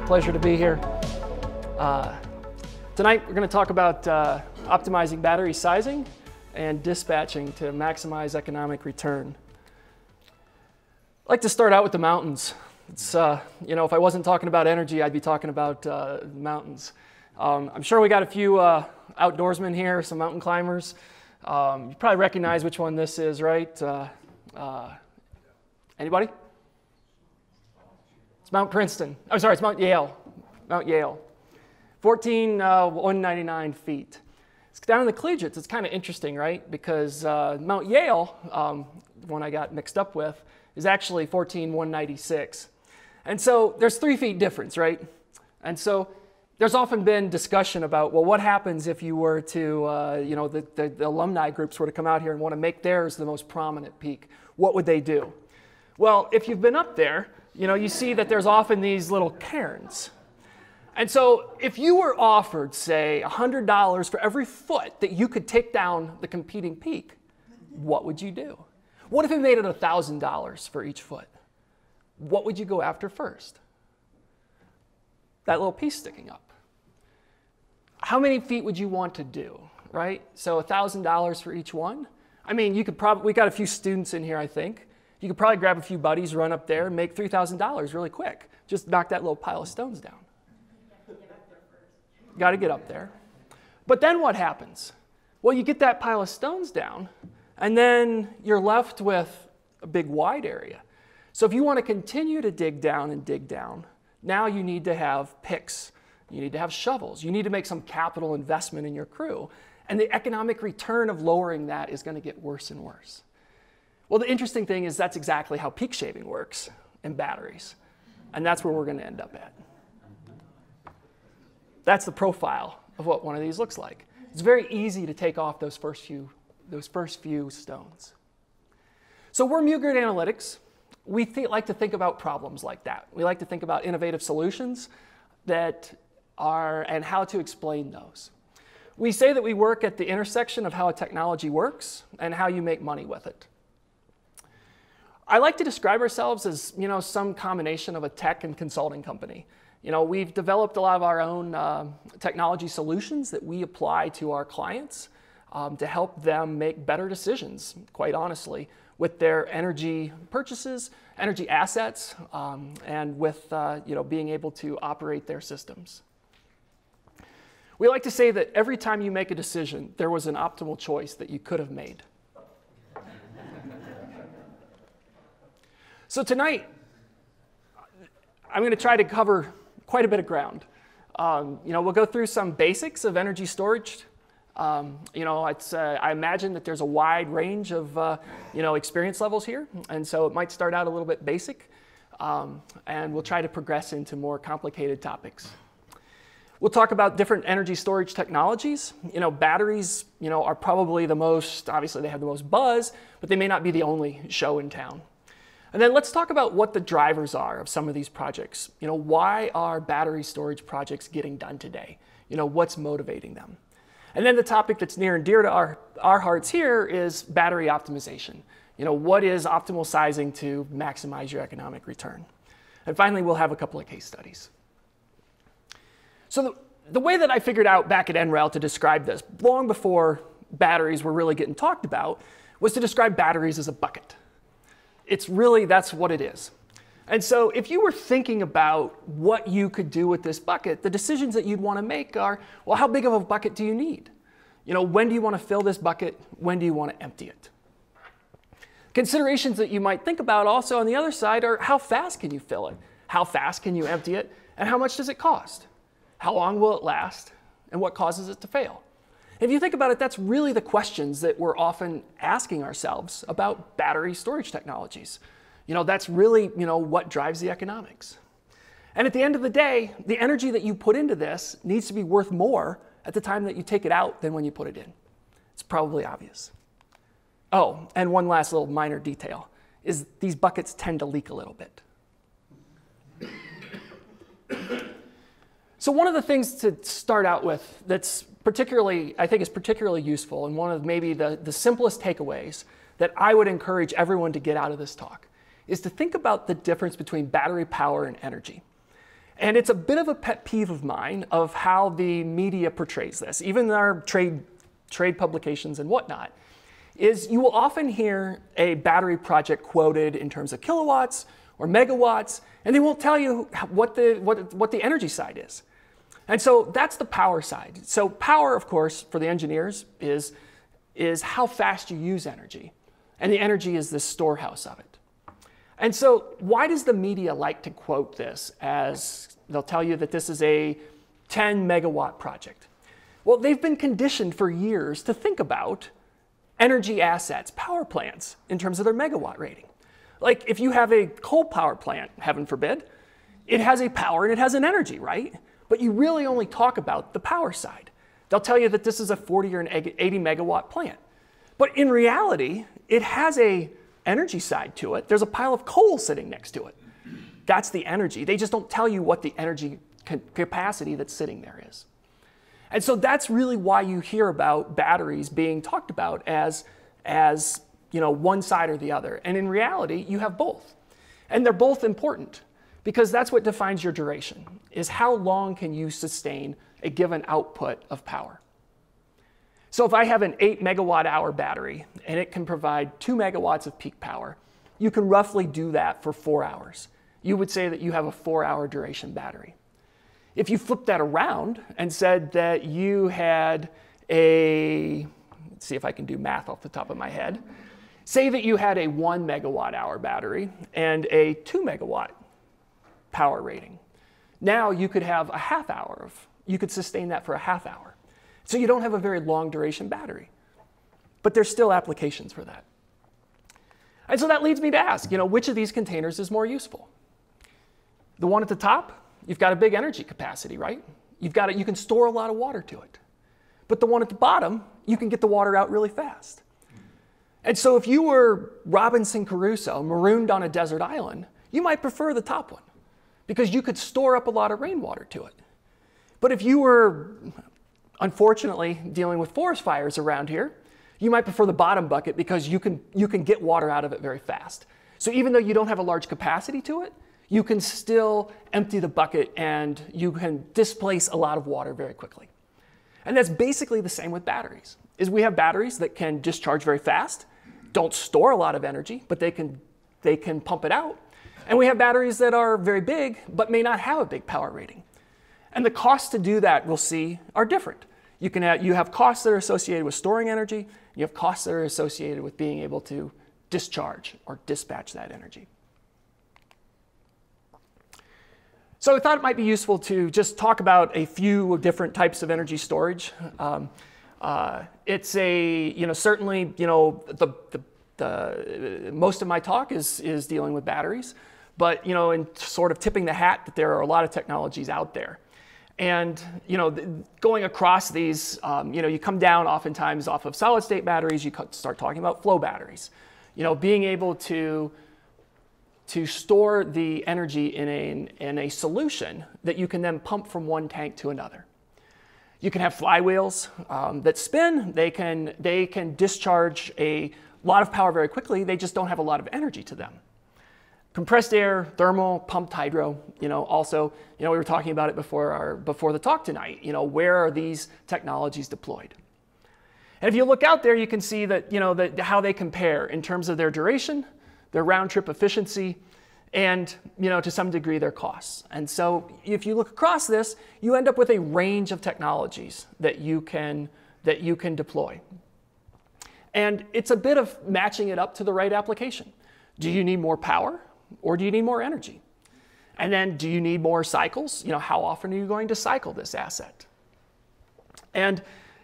Pleasure to be here. Tonight we're going to talk about optimizing battery sizing and dispatching to maximize economic return. I'd like to start out with the mountains. It's, you know, if I wasn't talking about energy, I'd be talking about mountains. I'm sure we got a few outdoorsmen here, some mountain climbers. You probably recognize which one this is, right? Anybody? It's Mount Princeton. I'm sorry, it's Mount Yale. Mount Yale. 199 feet. It's down in the collegiates. It's kind of interesting, right? Because Mount Yale, the one I got mixed up with, is actually 196. And so there's 3 feet difference, right? And so there's often been discussion about, well, what happens if you were to, you know, the alumni groups were to come out here and want to make theirs the most prominent peak? What would they do? Well, if you've been up there, you know, you see that there's often these little cairns. And so if you were offered, say, $100 for every foot that you could take down the competing peak, what would you do? What if it made it $1,000 for each foot? What would you go after first? That little piece sticking up. How many feet would you want to do, right? So $1,000 for each one. I mean, you could probably, we got a few students in here, I think. You could probably grab a few buddies, run up there, and make $3,000 really quick. Just knock that little pile of stones down. Got to get up there. But then what happens? Well, you get that pile of stones down, and then you're left with a big wide area. So if you want to continue to dig down and dig down, now you need to have picks. You need to have shovels. You need to make some capital investment in your crew. And the economic return of lowering that is going to get worse and worse. Well, the interesting thing is that's exactly how peak shaving works in batteries. And that's where we're going to end up at. That's the profile of what one of these looks like. It's very easy to take off those first few stones. So we're muGrid Analytics. We like to think about problems like that. We like to think about innovative solutions that are, and how to explain those. We say that we work at the intersection of how a technology works and how you make money with it. I like to describe ourselves as, you know, some combination of a tech and consulting company. You know, we've developed a lot of our own technology solutions that we apply to our clients to help them make better decisions, quite honestly, with their energy purchases, energy assets, and with you know, being able to operate their systems. We like to say that every time you make a decision, there was an optimal choice that you could have made. So tonight, I'm going to try to cover quite a bit of ground. You know, we'll go through some basics of energy storage. You know, I imagine that there's a wide range of you know, experience levels here, and so it might start out a little bit basic, and we'll try to progress into more complicated topics. We'll talk about different energy storage technologies. You know, batteries, you know, are probably the most, obviously they have the most buzz, but they may not be the only show in town. And then let's talk about what the drivers are of some of these projects. You know, why are battery storage projects getting done today? You know, what's motivating them? And then the topic that's near and dear to our hearts here is battery optimization. You know, what is optimal sizing to maximize your economic return? And finally, we'll have a couple of case studies. So the way that I figured out back at NREL to describe this, long before batteries were really getting talked about, was to describe batteries as a bucket. It's really, that's what it is. And so if you were thinking about what you could do with this bucket, the decisions that you'd want to make are, well, how big of a bucket do you need? You know, when do you want to fill this bucket? When do you want to empty it? Considerations that you might think about also on the other side are, how fast can you fill it? How fast can you empty it? And how much does it cost? How long will it last? And what causes it to fail? If you think about it, that's really the questions that we're often asking ourselves about battery storage technologies. You know, that's really, you know, what drives the economics. And at the end of the day, the energy that you put into this needs to be worth more at the time that you take it out than when you put it in. It's probably obvious. Oh, and one last little minor detail is these buckets tend to leak a little bit. So one of the things to start out with that's particularly, I think is particularly useful, and one of maybe the simplest takeaways that I would encourage everyone to get out of this talk is to think about the difference between battery power and energy. And it's a bit of a pet peeve of mine of how the media portrays this, even our trade publications and whatnot, is you will often hear a battery project quoted in terms of kilowatts or megawatts, and they won't tell you what the energy side is. And so that's the power side. So power, of course, for the engineers is how fast you use energy. And the energy is the storehouse of it. And so why does the media like to quote this as they'll tell you that this is a 10 megawatt project? Well, they've been conditioned for years to think about energy assets, power plants, in terms of their megawatt rating. Like if you have a coal power plant, heaven forbid, it has a power and it has an energy, right? But you really only talk about the power side. They'll tell you that this is a 40 or an 80 megawatt plant. But in reality, it has a energy side to it. There's a pile of coal sitting next to it. That's the energy. They just don't tell you what the energy capacity that's sitting there is. And so that's really why you hear about batteries being talked about as one side or the other. And in reality, you have both. And they're both important because that's what defines your duration, is how long can you sustain a given output of power. So if I have an 8 megawatt hour battery and it can provide 2 megawatts of peak power, you can roughly do that for 4 hours. You would say that you have a 4-hour duration battery. If you flip that around and said that you had let's see if I can do math off the top of my head. Say that you had a 1 megawatt hour battery and a 2 megawatt power rating. Now you could have a half hour you could sustain that for a half hour. So you don't have a very long duration battery, but there's still applications for that. And so that leads me to ask, which of these containers is more useful? The one at the top, you've got a big energy capacity, right? You can store a lot of water to it. But the one at the bottom, you can get the water out really fast. And so if you were Robinson Crusoe, marooned on a desert island, you might prefer the top one because you could store up a lot of rainwater to it. But if you were, unfortunately, dealing with forest fires around here, you might prefer the bottom bucket because you can get water out of it very fast. So even though you don't have a large capacity to it, you can still empty the bucket and you can displace a lot of water very quickly. And that's basically the same with batteries, is we have batteries that can discharge very fast, don't store a lot of energy, but they can pump it out. And we have batteries that are very big, but may not have a big power rating. And the costs to do that, we'll see, are different. You have costs that are associated with storing energy, you have costs that are associated with being able to discharge or dispatch that energy. So I thought it might be useful to just talk about a few different types of energy storage. It's certainly, most of my talk is dealing with batteries, but, in sort of tipping the hat that there are a lot of technologies out there. And, going across these, you come down oftentimes off of solid state batteries, you start talking about flow batteries. Being able to store the energy in a solution that you can then pump from one tank to another. You can have flywheels that spin. They can discharge a lot of power very quickly. They just don't have a lot of energy to them. Compressed air, thermal, pumped hydro, also, we were talking about it before the talk tonight. Where are these technologies deployed? And if you look out there, you can see that, how they compare in terms of their duration, their round trip efficiency, and to some degree their costs. And so if you look across this, you end up with a range of technologies that you can deploy. And it's a bit of matching it up to the right application. Do you need more power or do you need more energy? And then do you need more cycles? How often are you going to cycle this asset? And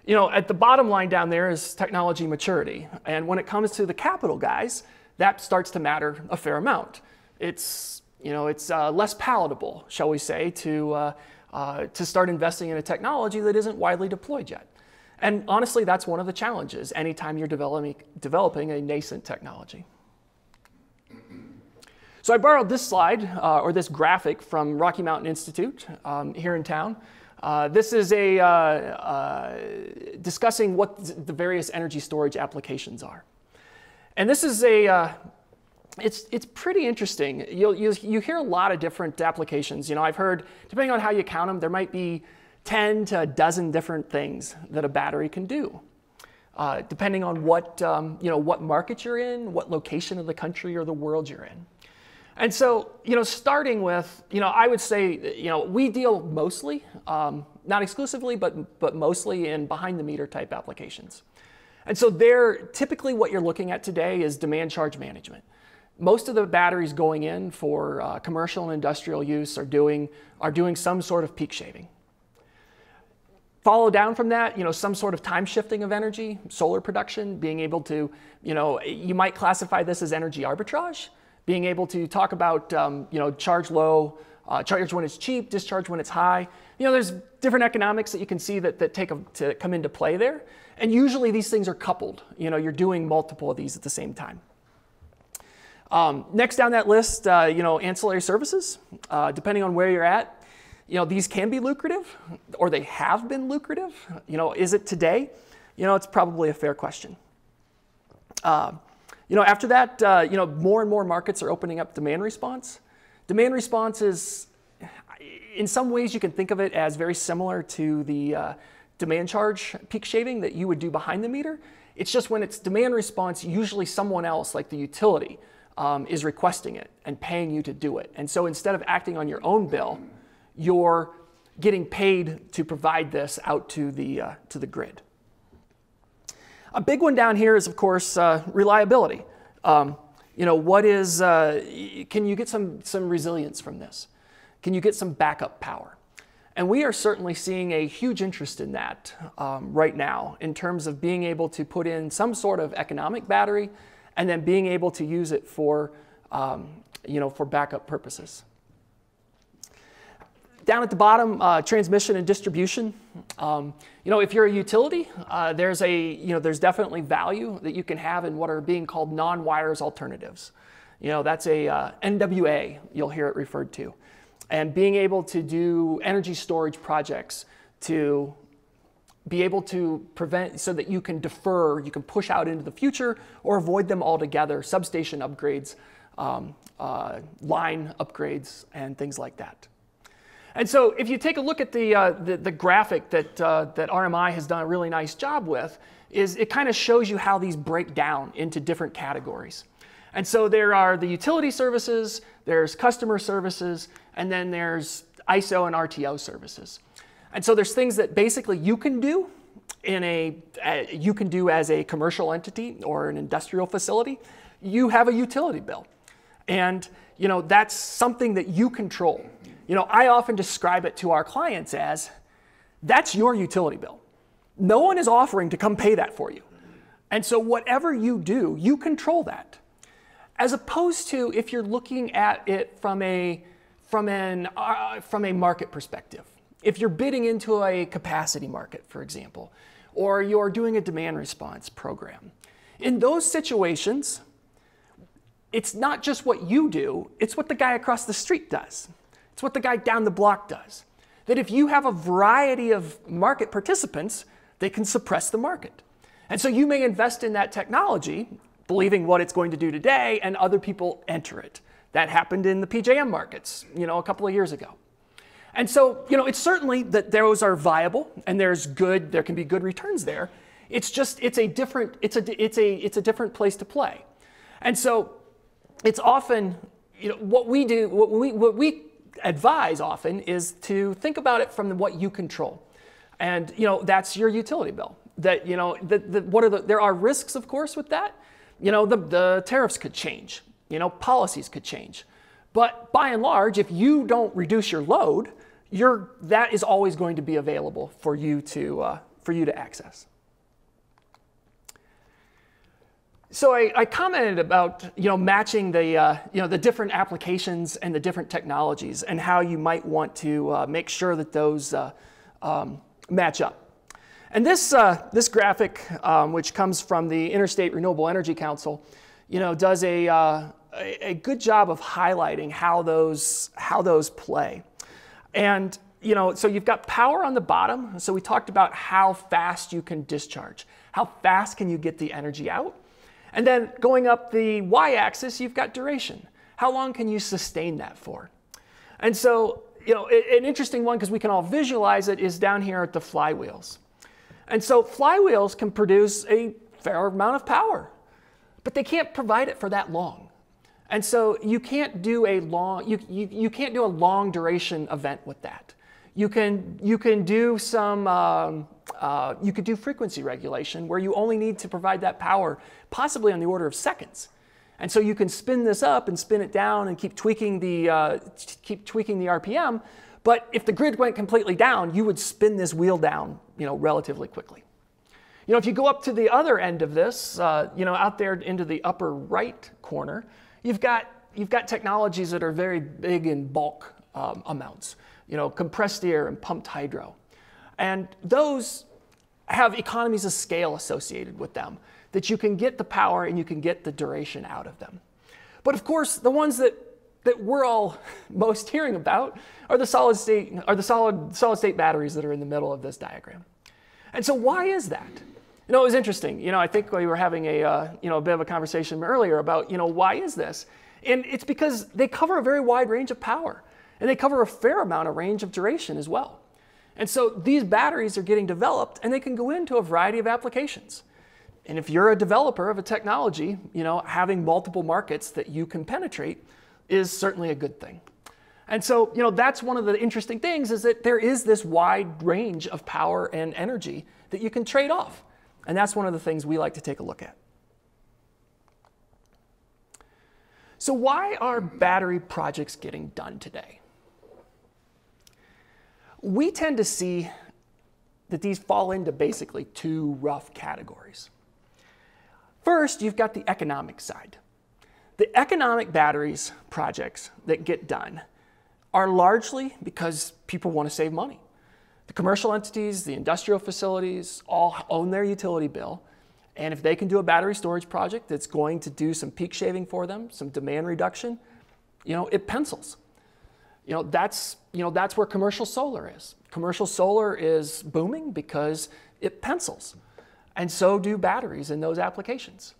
at the bottom line down there is technology maturity. And when it comes to the capital guys, that starts to matter a fair amount. It's less palatable, shall we say, to start investing in a technology that isn't widely deployed yet. And honestly, that's one of the challenges anytime you're developing a nascent technology. So I borrowed this slide, or this graphic, from Rocky Mountain Institute here in town. This is discussing what the various energy storage applications are. And this is it's pretty interesting. You hear a lot of different applications. You know, I've heard, depending on how you count them, there might be 10 to a dozen different things that a battery can do, depending on what, what market you're in, what location of the country or the world you're in. And so, starting with, I would say, we deal mostly, not exclusively, but mostly in behind the meter type applications. And so typically what you're looking at today is demand charge management. Most of the batteries going in for commercial and industrial use are doing some sort of peak shaving. Follow down from that, some sort of time shifting of energy, solar production, being able to, you might classify this as energy arbitrage, being able to talk about, charge low, charge when it's cheap, discharge when it's high. There's different economics that you can see that come into play there. And usually these things are coupled. You're doing multiple of these at the same time. Next down that list, ancillary services. Depending on where you're at, these can be lucrative, or they have been lucrative. Is it today? It's probably a fair question. After that, more and more markets are opening up demand response. Demand response is, in some ways, you can think of it as very similar to the demand charge peak shaving that you would do behind the meter. It's just when it's demand response, usually someone else, like the utility, is requesting it and paying you to do it. And so instead of acting on your own bill, you're getting paid to provide this out to the grid. A big one down here is, of course, reliability. Can you get some resilience from this? Can you get some backup power? And we are certainly seeing a huge interest in that right now in terms of being able to put in some sort of economic battery and then being able to use it for, for backup purposes. Down at the bottom, transmission and distribution. If you're a utility, there's definitely value that you can have in what are being called non-wires alternatives. That's a NWA, you'll hear it referred to. And being able to do energy storage projects to be able to prevent, so that you can defer, you can push out into the future or avoid them altogether, substation upgrades, line upgrades, and things like that. And so if you take a look at the graphic that RMI has done a really nice job with, is it kind of shows you how these break down into different categories. And so there are the utility services, there's customer services, and then there's ISO and RTO services. And so there's things that basically you can do as a commercial entity or an industrial facility. You have a utility bill, and that's something that you control. I often describe it to our clients as, that's your utility bill. No one is offering to come pay that for you. And so whatever you do, you control that. As opposed to if you're looking at it from a market perspective. If you're bidding into a capacity market, for example, or you're doing a demand response program. In those situations, it's not just what you do, it's what the guy across the street does. It's what the guy down the block does. That if you have a variety of market participants, they can suppress the market. And so you may invest in that technology, believing what it's going to do today, and other people enter it. That happened in the PJM markets, a couple of years ago. And so, it's certainly that those are viable, and there can be good returns there. It's just, it's a different place to play. And so, it's often, what we advise often is to think about it from what you control. And, that's your utility bill. That, there are risks, of course, with that. The tariffs could change, policies could change. But by and large, if you don't reduce your load, that is always going to be available for you to access. So I commented about matching the different applications and the different technologies and how you might want to make sure that those match up. And this graphic, which comes from the Interstate Renewable Energy Council, does a good job of highlighting how those play. And so you've got power on the bottom. So we talked about how fast you can discharge. How fast can you get the energy out? And then going up the y-axis, you've got duration. How long can you sustain that for? And so, an interesting one, because we can all visualize it, is down here at the flywheels. And so flywheels can produce a fair amount of power, but they can't provide it for that long. And so you can't do a long, you can't do a long duration event with that. You can do some, you could do frequency regulation where you only need to provide that power possibly on the order of seconds. And so you can spin this up and spin it down and keep tweaking the RPM. But if the grid went completely down, you would spin this wheel down, relatively quickly. If you go up to the other end of this, out there into the upper right corner, you've got technologies that are very big in bulk amounts. Compressed air and pumped hydro. And those have economies of scale associated with them, that you can get the power and you can get the duration out of them. But of course, the ones that we're all most hearing about are the solid state batteries that are in the middle of this diagram. And so why is that? It was interesting. I think we were having a bit of a conversation earlier about, why is this? And it's because they cover a very wide range of power, and they cover a fair amount of range of duration as well. And so these batteries are getting developed, and they can go into a variety of applications. And if you're a developer of a technology, having multiple markets that you can penetrate is certainly a good thing. And so, that's one of the interesting things, is that there is this wide range of power and energy that you can trade off. And that's one of the things we like to take a look at. So why are battery projects getting done today? We tend to see that these fall into basically two rough categories. First, you've got the economic side. The economic batteries projects that get done are largely because people want to save money. The commercial entities, the industrial facilities all own their utility bill. And if they can do a battery storage project that's going to do some peak shaving for them, some demand reduction, it pencils. That's where commercial solar is. Commercial solar is booming because it pencils. And so do batteries in those applications.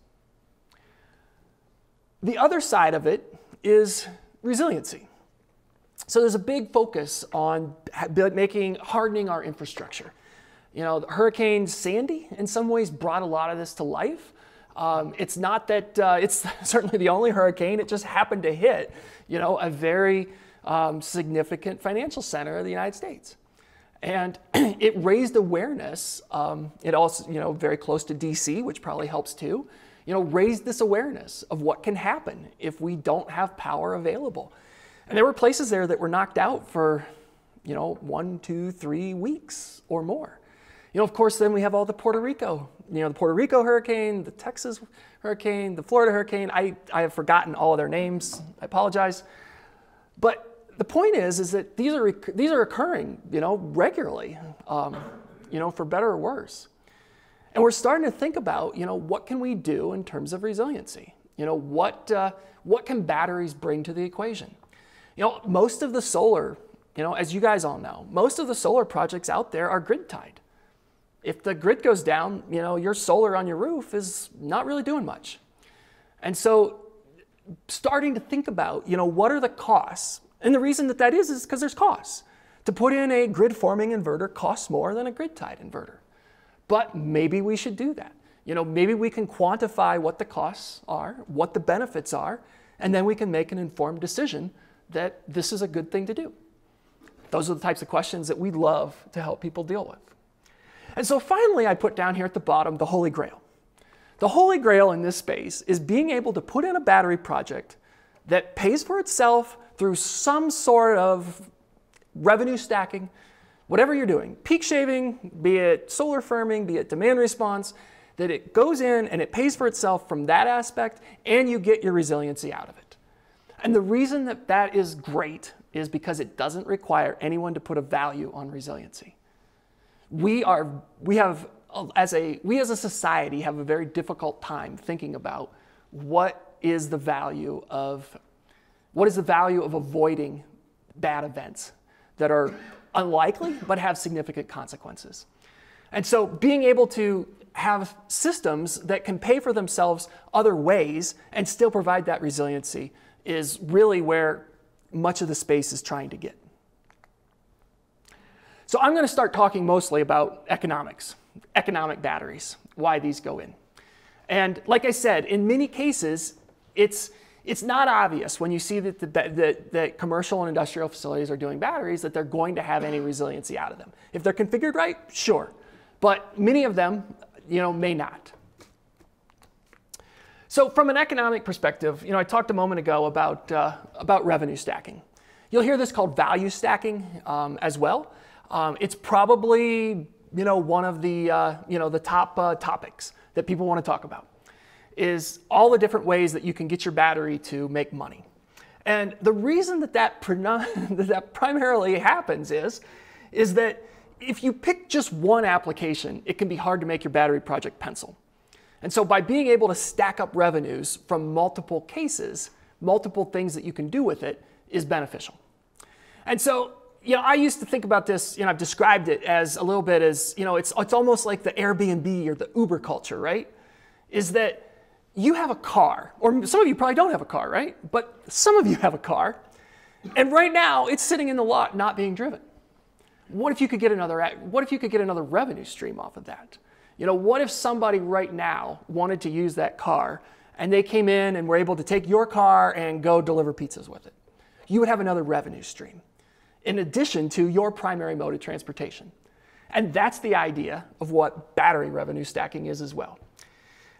The other side of it is resiliency. So there's a big focus on hardening our infrastructure. Hurricane Sandy in some ways brought a lot of this to life. It's not that it's certainly the only hurricane. It just happened to hit, a very significant financial center of the United States. And it raised awareness. It also, very close to DC, which probably helps too, raised this awareness of what can happen if we don't have power available. And there were places there that were knocked out for, 1, 2, 3 weeks or more. Of course, then we have all the Puerto Rico, the Puerto Rico hurricane, the Texas hurricane, the Florida hurricane. I have forgotten all of their names. I apologize. But the point is that these are occurring, regularly, for better or worse. And we're starting to think about, what can we do in terms of resiliency? What can batteries bring to the equation? Most of the solar, as you guys all know, most of the solar projects out there are grid tied. If the grid goes down, your solar on your roof is not really doing much. And so starting to think about, what are the costs? And the reason that is because there's costs. To put in a grid forming inverter costs more than a grid tied inverter. But maybe we should do that. Maybe we can quantify what the costs are, what the benefits are, and then we can make an informed decision that this is a good thing to do. Those are the types of questions that we love to help people deal with. And so finally, I put down here at the bottom the Holy Grail. The Holy Grail in this space is being able to put in a battery project that pays for itself through some sort of revenue stacking, whatever you're doing, peak shaving, be it solar firming, be it demand response, that it goes in and it pays for itself from that aspect, and you get your resiliency out of it. And the reason that that is great is because it doesn't require anyone to put a value on resiliency. We as a society have a very difficult time thinking about what is the value of avoiding bad events that are unlikely but have significant consequences. And so being able to have systems that can pay for themselves other ways and still provide that resiliency is really where much of the space is trying to get. So I'm going to start talking mostly about economics, economic batteries, why these go in. And like I said, in many cases, it's not obvious when you see that commercial and industrial facilities are doing batteries that they're going to have any resiliency out of them. If they're configured right, sure. But many of them, may not. So from an economic perspective, I talked a moment ago about revenue stacking. You'll hear this called value stacking as well. It's probably one of the the top topics that people want to talk about is all the different ways that you can get your battery to make money. And the reason that primarily happens is that if you pick just one application, it can be hard to make your battery project pencil. And so by being able to stack up revenues from multiple cases, multiple things that you can do with it is beneficial. And so, I used to think about this, I've described it as a little bit as, it's almost like the Airbnb or the Uber culture, right? Is that you have a car, or some of you probably don't have a car, right? But some of you have a car, and right now it's sitting in the lot not being driven. What if you could get another revenue stream off of that? What if somebody right now wanted to use that car and they came in and were able to take your car and go deliver pizzas with it? You would have another revenue stream in addition to your primary mode of transportation. And that's the idea of what battery revenue stacking is as well.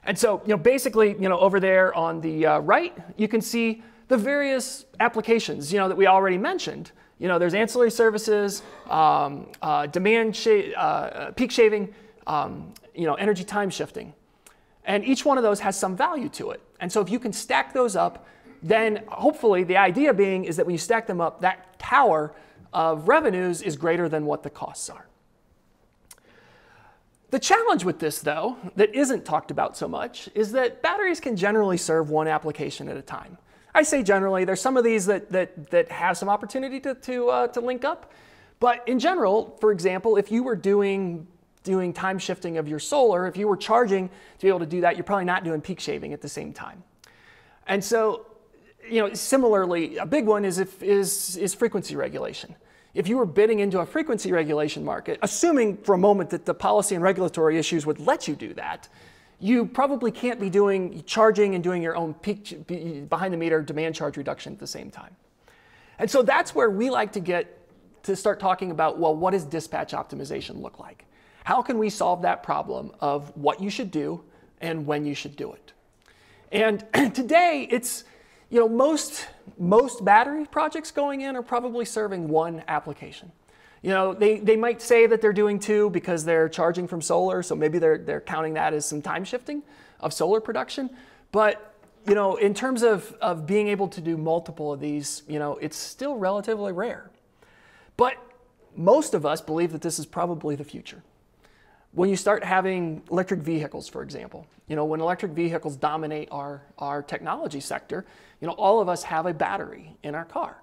And so, basically, over there on the right, you can see the various applications, that we already mentioned. There's ancillary services, peak shaving, energy time shifting. And each one of those has some value to it. And so if you can stack those up, then hopefully the idea being is that when you stack them up, that tower of revenues is greater than what the costs are. The challenge with this, though, that isn't talked about so much, is that batteries can generally serve one application at a time. I say generally, there's some of these that have some opportunity to link up. But in general, for example, if you were doing time shifting of your solar, if you were charging to be able to do that, you're probably not doing peak shaving at the same time. And so, similarly, a big one is frequency regulation. If you were bidding into a frequency regulation market, assuming for a moment that the policy and regulatory issues would let you do that, you probably can't be doing charging and doing your own peak behind the meter demand charge reduction at the same time. And so that's where we like to start talking about, well, what does dispatch optimization look like? How can we solve that problem of what you should do and when you should do it? And today, it's, most battery projects going in are probably serving one application. They might say that they're doing two because they're charging from solar, so maybe they're counting that as some time shifting of solar production. But, in terms of being able to do multiple of these, it's still relatively rare. But most of us believe that this is probably the future. When you start having electric vehicles, for example, when electric vehicles dominate our technology sector, all of us have a battery in our car.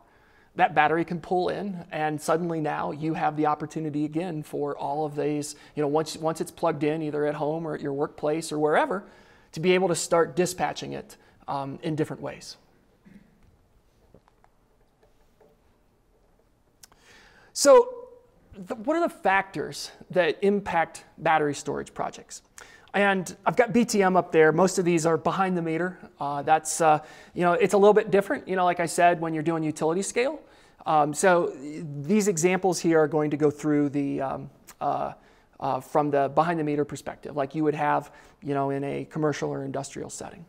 That battery can pull in, and suddenly now you have the opportunity again for all of these, once it's plugged in, either at home or at your workplace or wherever, to be able to start dispatching it in different ways. So, what are the factors that impact battery storage projects? And I've got BTM up there. Most of these are behind the meter. It's a little bit different, like I said, when you're doing utility scale. So these examples here are going to go through the from the behind the meter perspective, like you would have, in a commercial or industrial setting.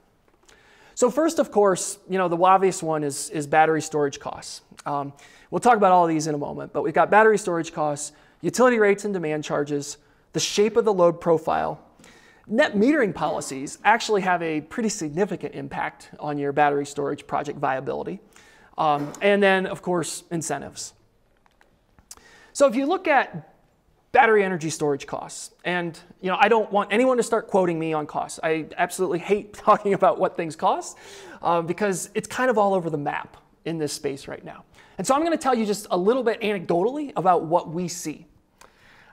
So first, of course, the obvious one is battery storage costs. We'll talk about all of these in a moment, but we've got battery storage costs, utility rates and demand charges, the shape of the load profile. Net metering policies actually have a pretty significant impact on your battery storage project viability. And then, of course, incentives. So if you look at battery energy storage costs, and I don't want anyone to start quoting me on costs. I absolutely hate talking about what things cost because it's kind of all over the map in this space right now. And so I'm going to tell you just a little bit anecdotally about what we see.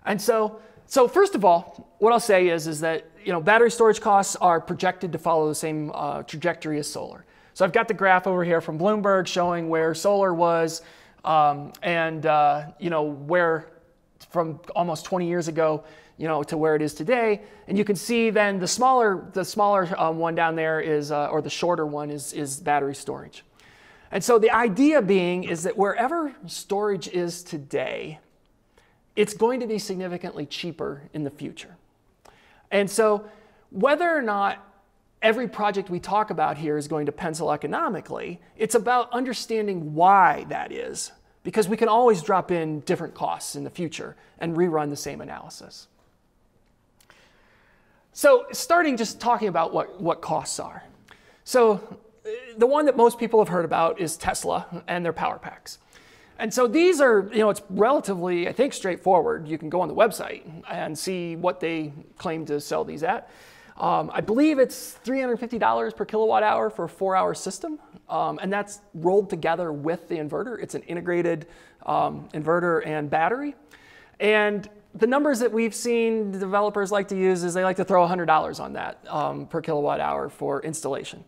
And so first of all, what I'll say is that battery storage costs are projected to follow the same trajectory as solar. So I've got the graph over here from Bloomberg showing where solar was where from almost 20 years ago, to where it is today. And you can see then the smaller one down there is, or the shorter one is battery storage. And so the idea being is that wherever storage is today, it's going to be significantly cheaper in the future. And so whether or not every project we talk about here is going to pencil economically, it's about understanding why that is, because we can always drop in different costs in the future and rerun the same analysis. So starting just talking about what costs are. So the one that most people have heard about is Tesla and their power packs. And so these are, it's relatively, I think, straightforward. You can go on the website and see what they claim to sell these at. I believe it's $350 per kilowatt hour for a 4-hour system. And that's rolled together with the inverter. It's an integrated inverter and battery. And the numbers that we've seen the developers like to use is they like to throw $100 on that per kilowatt hour for installation.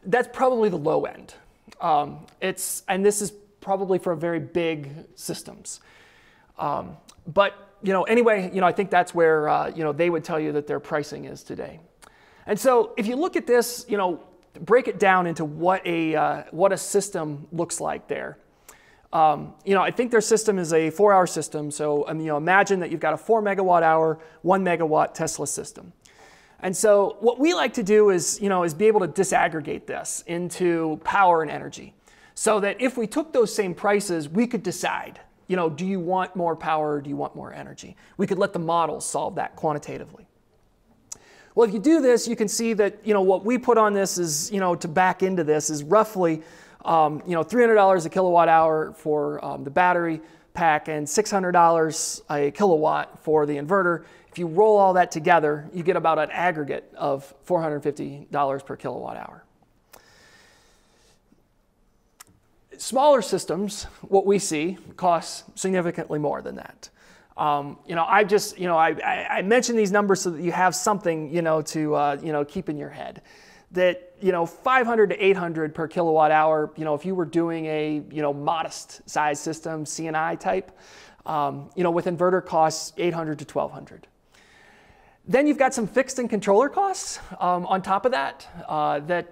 That's probably the low end. And this is probably for very big systems. Anyway, I think that's where they would tell you that their pricing is today. And so if you look at this, break it down into what a system looks like there. I think their system is a 4-hour system. So imagine that you've got a 4 megawatt hour, 1 megawatt Tesla system. And so what we like to do is be able to disaggregate this into power and energy, so that if we took those same prices, we could decide, do you want more power or do you want more energy? We could let the models solve that quantitatively. Well, if you do this, you can see that what we put on this is, to back into this is roughly $300 a kilowatt hour for the battery pack and $600 a kilowatt for the inverter. If you roll all that together, you get about an aggregate of $450 per kilowatt hour. Smaller systems, what we see, cost significantly more than that. I mention these numbers so that you have something, to keep in your head. That 500 to 800 per kilowatt hour. If you were doing a modest size system, CNI type, with inverter costs 800 to 1200. Then you've got some fixed and controller costs on top of that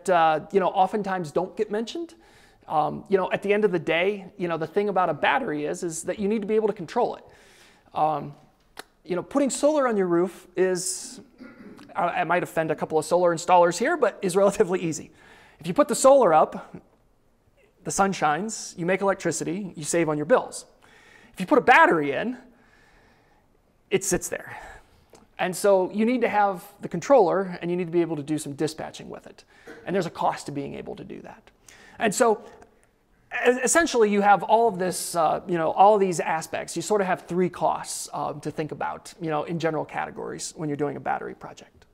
oftentimes don't get mentioned. At the end of the day, the thing about a battery is that you need to be able to control it. Putting solar on your roof is, I might offend a couple of solar installers here, but is relatively easy. If you put the solar up, the sun shines, you make electricity, you save on your bills. If you put a battery in, it sits there. And so you need to have the controller and you need to be able to do some dispatching with it. And there's a cost to being able to do that. And so essentially you have all of this, all of these aspects. You sort of have 3 costs to think about, in general categories when you're doing a battery project.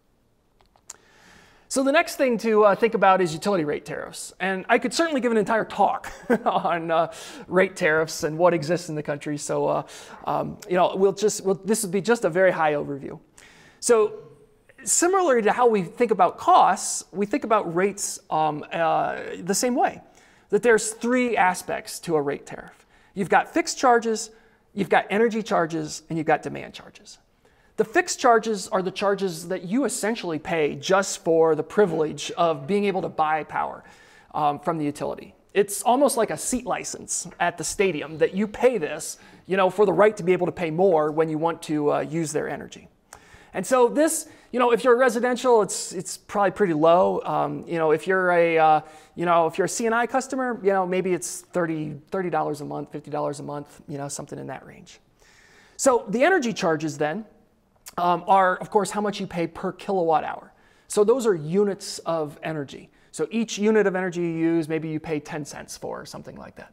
So the next thing to think about is utility rate tariffs. And I could certainly give an entire talk on rate tariffs and what exists in the country. So, this would be just a very high overview. So similar to how we think about costs, we think about rates the same way. That there's 3 aspects to a rate tariff. You've got fixed charges, you've got energy charges, and you've got demand charges. The fixed charges are the charges that you essentially pay just for the privilege of being able to buy power from the utility. It's almost like a seat license at the stadium that you pay this, for the right to be able to pay more when you want to use their energy. And so this, if you're a residential, it's probably pretty low. If you're a CNI customer, maybe it's $30 a month, $50 a month, something in that range. So the energy charges then are, of course, how much you pay per kilowatt hour. So those are units of energy. So each unit of energy you use, maybe you pay 10 cents for, or something like that.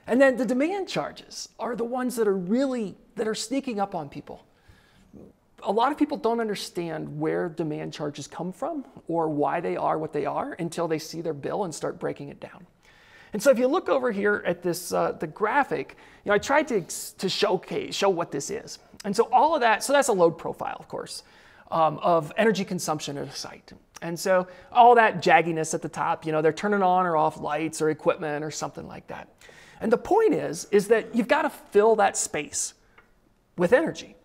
And then the demand charges are the ones that are sneaking up on people. A lot of people don't understand where demand charges come from or why they are what they are until they see their bill and start breaking it down. And so if you look over here at this, the graphic, I tried to show what this is. And so all of that, so that's a load profile, of course, of energy consumption at a site. And so all that jagginess at the top, they're turning on or off lights or equipment or something like that. And the point is that you've got to fill that space with energy.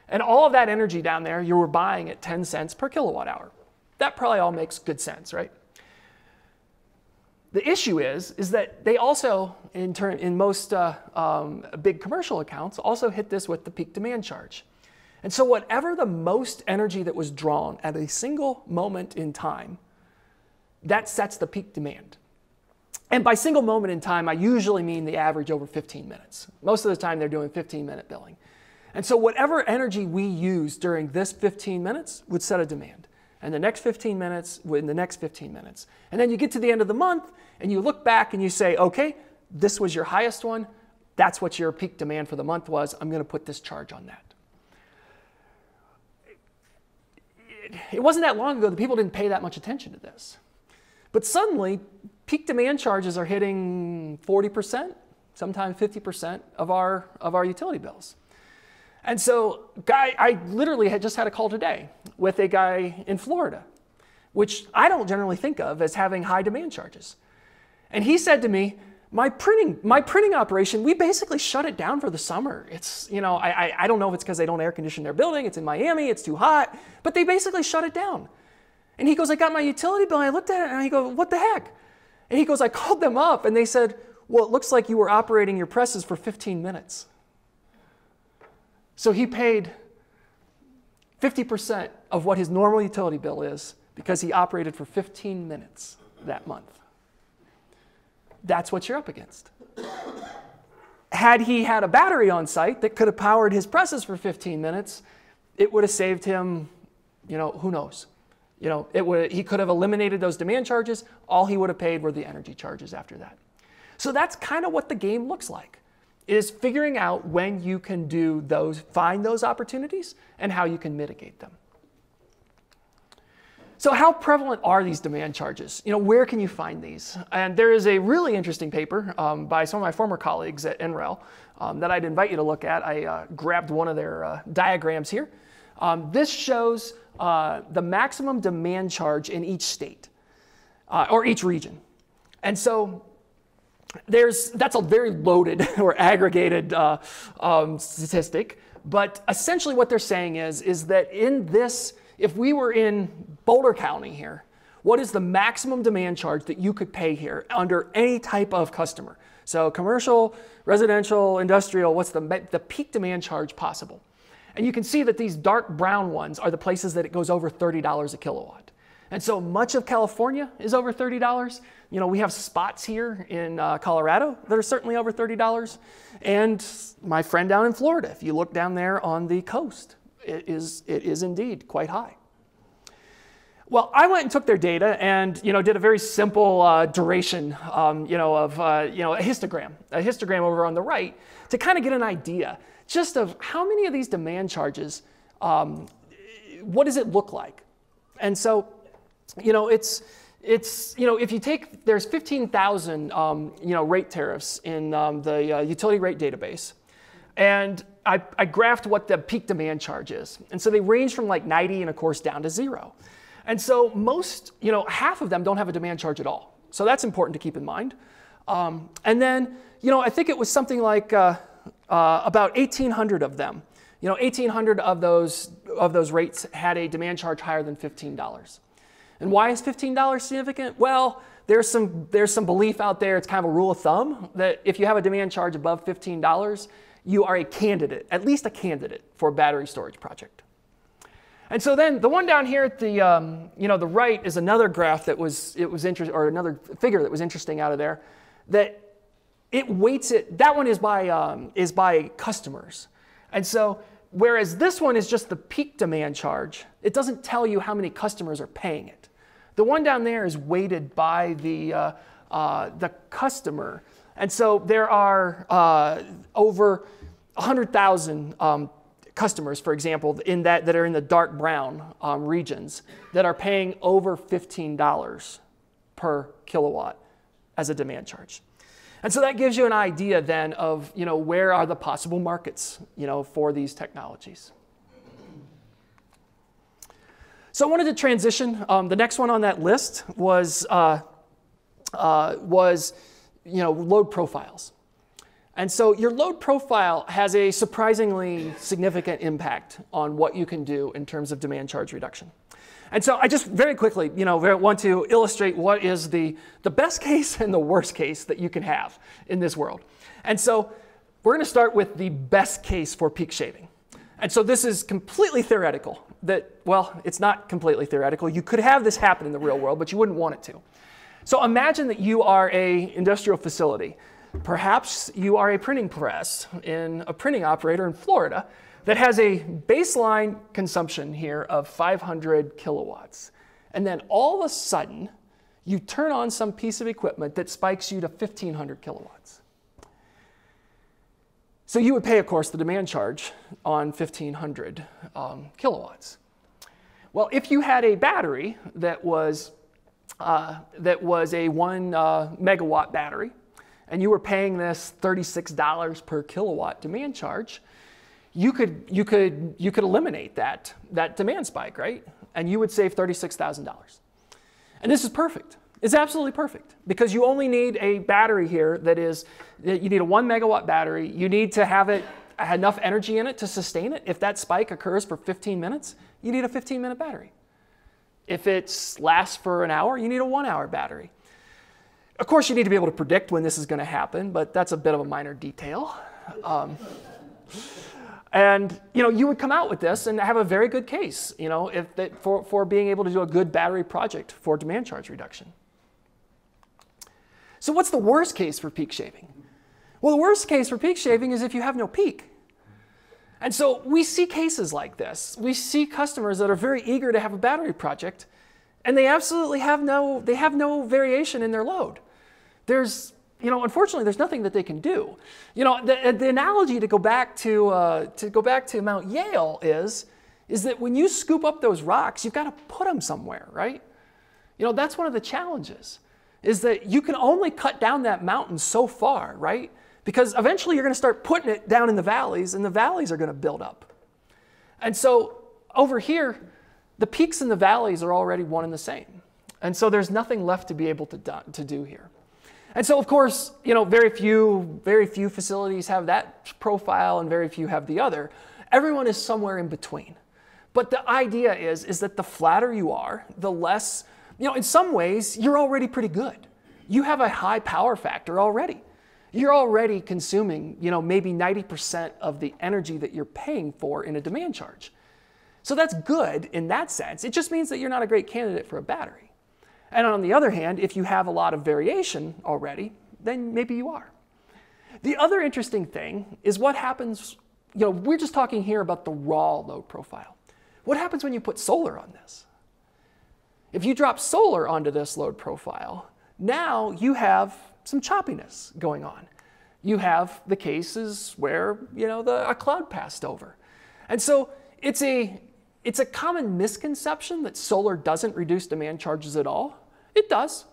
And all of that energy down there, you were buying at 10 cents per kilowatt hour. That probably all makes good sense, right? The issue is that they also, in most big commercial accounts, also hit this with the peak demand charge. And so whatever the most energy that was drawn at a single moment in time, that sets the peak demand. And by single moment in time, I usually mean the average over 15 minutes. Most of the time, they're doing 15-minute billing. And so whatever energy we use during this 15 minutes would set a demand. And the next 15 minutes, in the next 15 minutes. And then you get to the end of the month, and you look back and you say, okay, this was your highest one. That's what your peak demand for the month was. I'm going to put this charge on that. It wasn't that long ago that people didn't pay that much attention to this. But suddenly, peak demand charges are hitting 40%, sometimes 50% of our utility bills. And so I literally just had a call today with a guy in Florida, which I don't generally think of as having high demand charges. And he said to me, my printing operation, we basically shut it down for the summer. It's, I don't know if it's because they don't air condition their building. It's in Miami. It's too hot. But they basically shut it down. And he goes, I got my utility bill. And I looked at it and I go, what the heck? And he goes, I called them up and they said, well, it looks like you were operating your presses for 15 minutes. So he paid 50% of what his normal utility bill is because he operated for 15 minutes that month. That's what you're up against. Had he had a battery on site that could have powered his presses for 15 minutes, it would have saved him, who knows? He could have eliminated those demand charges. All he would have paid were the energy charges after that. So that's kind of what the game looks like, is figuring out when you can find those opportunities and how you can mitigate them. So how prevalent are these demand charges? Where can you find these? And there is a really interesting paper by some of my former colleagues at NREL that I'd invite you to look at. I grabbed one of their diagrams here. This shows the maximum demand charge in each state or each region. And so that's a very loaded or aggregated statistic. But essentially what they're saying is that in this, if we were in Boulder County here, what is the maximum demand charge that you could pay here under any type of customer? So commercial, residential, industrial, what's the peak demand charge possible? And you can see that these dark brown ones are the places that it goes over $30 a kilowatt. And so much of California is over $30. We have spots here in Colorado that are certainly over $30. And my friend down in Florida, if you look down there on the coast, it is indeed quite high. Well, I went and took their data and did a very simple duration of a histogram over on the right to kind of get an idea just of how many of these demand charges, what does it look like? And so, if you take, there's 15,000 rate tariffs in the utility rate database, and I graphed what the peak demand charge is. And so they range from like 90 and of course down to 0. And so most, half of them don't have a demand charge at all. So that's important to keep in mind. And then, I think it was something like about 1,800 of them. 1,800 of those rates had a demand charge higher than $15. And why is $15 significant? Well, there's some belief out there, it's kind of a rule of thumb, that if you have a demand charge above $15, you are a candidate, at least a candidate, for a battery storage project. And so then the one down here at the the right is another graph that was interesting, or another figure that was interesting out of there, that it weights it. That one is by customers, and so whereas this one is just the peak demand charge, it doesn't tell you how many customers are paying it. The one down there is weighted by the customer, and so there are over 100,000 customers, for example, that are in the dark brown regions that are paying over $15 per kilowatt as a demand charge. And so that gives you an idea then of, where are the possible markets, for these technologies. So I wanted to transition. The next one on that list was load profiles. And so your load profile has a surprisingly significant impact on what you can do in terms of demand charge reduction. And so I just very quickly, want to illustrate what is the best case and the worst case that you can have in this world. And so we're going to start with the best case for peak shaving. And so this is completely theoretical. It's not completely theoretical. You could have this happen in the real world, but you wouldn't want it to. So imagine that you are an industrial facility. Perhaps you are a printing press in a printing operator in Florida that has a baseline consumption here of 500 kilowatts. And then all of a sudden, you turn on some piece of equipment that spikes you to 1,500 kilowatts. So you would pay, of course, the demand charge on 1,500 kilowatts. Well, if you had a battery that was a 1 megawatt battery, and you were paying this $36 per kilowatt demand charge, you could eliminate that demand spike, right? And you would save $36,000. And this is perfect. It's absolutely perfect because you only need a battery here you need a 1 megawatt battery. You need to have enough energy in it to sustain it. If that spike occurs for 15 minutes, you need a 15-minute battery. If it lasts for an hour, you need a 1-hour battery. Of course, you need to be able to predict when this is going to happen, but that's a bit of a minor detail. And you would come out with this and have a very good case, for being able to do a good battery project for demand charge reduction. So what's the worst case for peak shaving? Well, the worst case for peak shaving is if you have no peak. And so we see cases like this. We see customers that are very eager to have a battery project, and they absolutely have no variation in their load. Unfortunately, there's nothing that they can do. The analogy to go back to Mount Yale is that when you scoop up those rocks, you've got to put them somewhere, right? That's one of the challenges, is that you can only cut down that mountain so far, right? Because eventually you're going to start putting it down in the valleys, and the valleys are going to build up. And so over here, the peaks and the valleys are already one and the same. And so there's nothing left to be able to do here. And so, of course, very few facilities have that profile and very few have the other. Everyone is somewhere in between. But the idea is that the flatter you are, the less, in some ways, you're already pretty good. You have a high power factor already. You're already consuming, maybe 90% of the energy that you're paying for in a demand charge. So that's good in that sense. It just means that you're not a great candidate for a battery. And on the other hand, if you have a lot of variation already, then maybe you are. The other interesting thing is what happens, we're just talking here about the raw load profile. What happens when you put solar on this? If you drop solar onto this load profile, now you have some choppiness going on. You have the cases where, a cloud passed over. And so it's a common misconception that solar doesn't reduce demand charges at all. It does.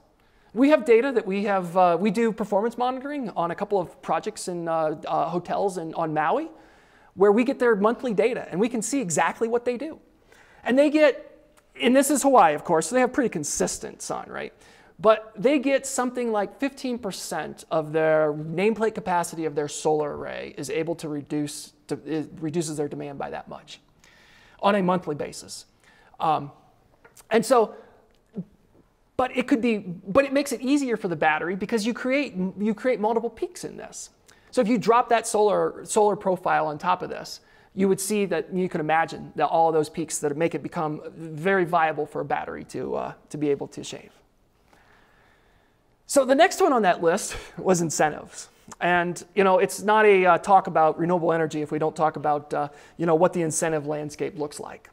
We have data that we do performance monitoring on a couple of projects in hotels on Maui, where we get their monthly data and we can see exactly what they do. And and this is Hawaii, of course, so they have pretty consistent sun, right? But they get something like 15% of their nameplate capacity of their solar array is able to it reduces their demand by that much on a monthly basis. But it makes it easier for the battery because you create multiple peaks in this. So if you drop that solar profile on top of this, you would see that you can imagine that all of those peaks that make it become very viable for a battery to be able to shave. So the next one on that list was incentives. And it's not a talk about renewable energy if we don't talk about what the incentive landscape looks like.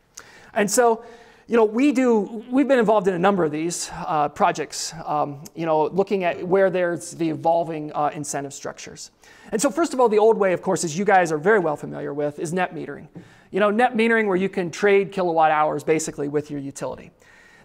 And so we've been involved in a number of these projects, looking at where there's the evolving incentive structures. And so first of all, the old way, of course, as you guys are very well familiar with, is net metering. Net metering where you can trade kilowatt hours basically with your utility.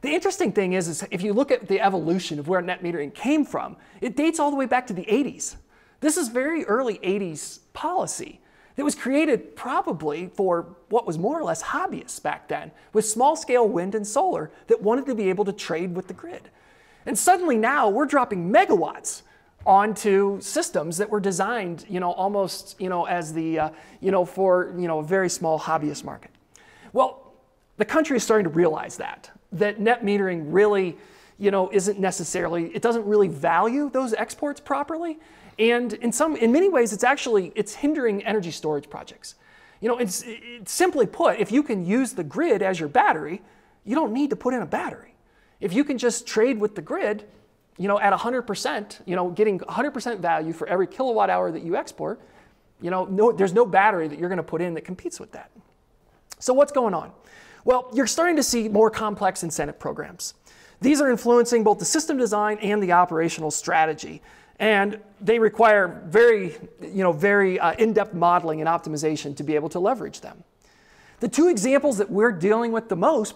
The interesting thing is if you look at the evolution of where net metering came from, it dates all the way back to the 80s. This is very early 80s policy that was created probably for what was more or less hobbyists back then, with small-scale wind and solar that wanted to be able to trade with the grid. And suddenly now we're dropping megawatts onto systems that were designed, almost, as the, for, a very small hobbyist market. Well, the country is starting to realize that net metering really, isn't necessarily, it doesn't really value those exports properly. And in many ways, it's hindering energy storage projects. It's simply put, if you can use the grid as your battery, you don't need to put in a battery. If you can just trade with the grid, at 100%, getting 100% value for every kilowatt hour that you export, there's no battery that you're going to put in that competes with that. So what's going on? Well, you're starting to see more complex incentive programs. These are influencing both the system design and the operational strategy. And they require very in-depth modeling and optimization to be able to leverage them. The two examples that we're dealing with the most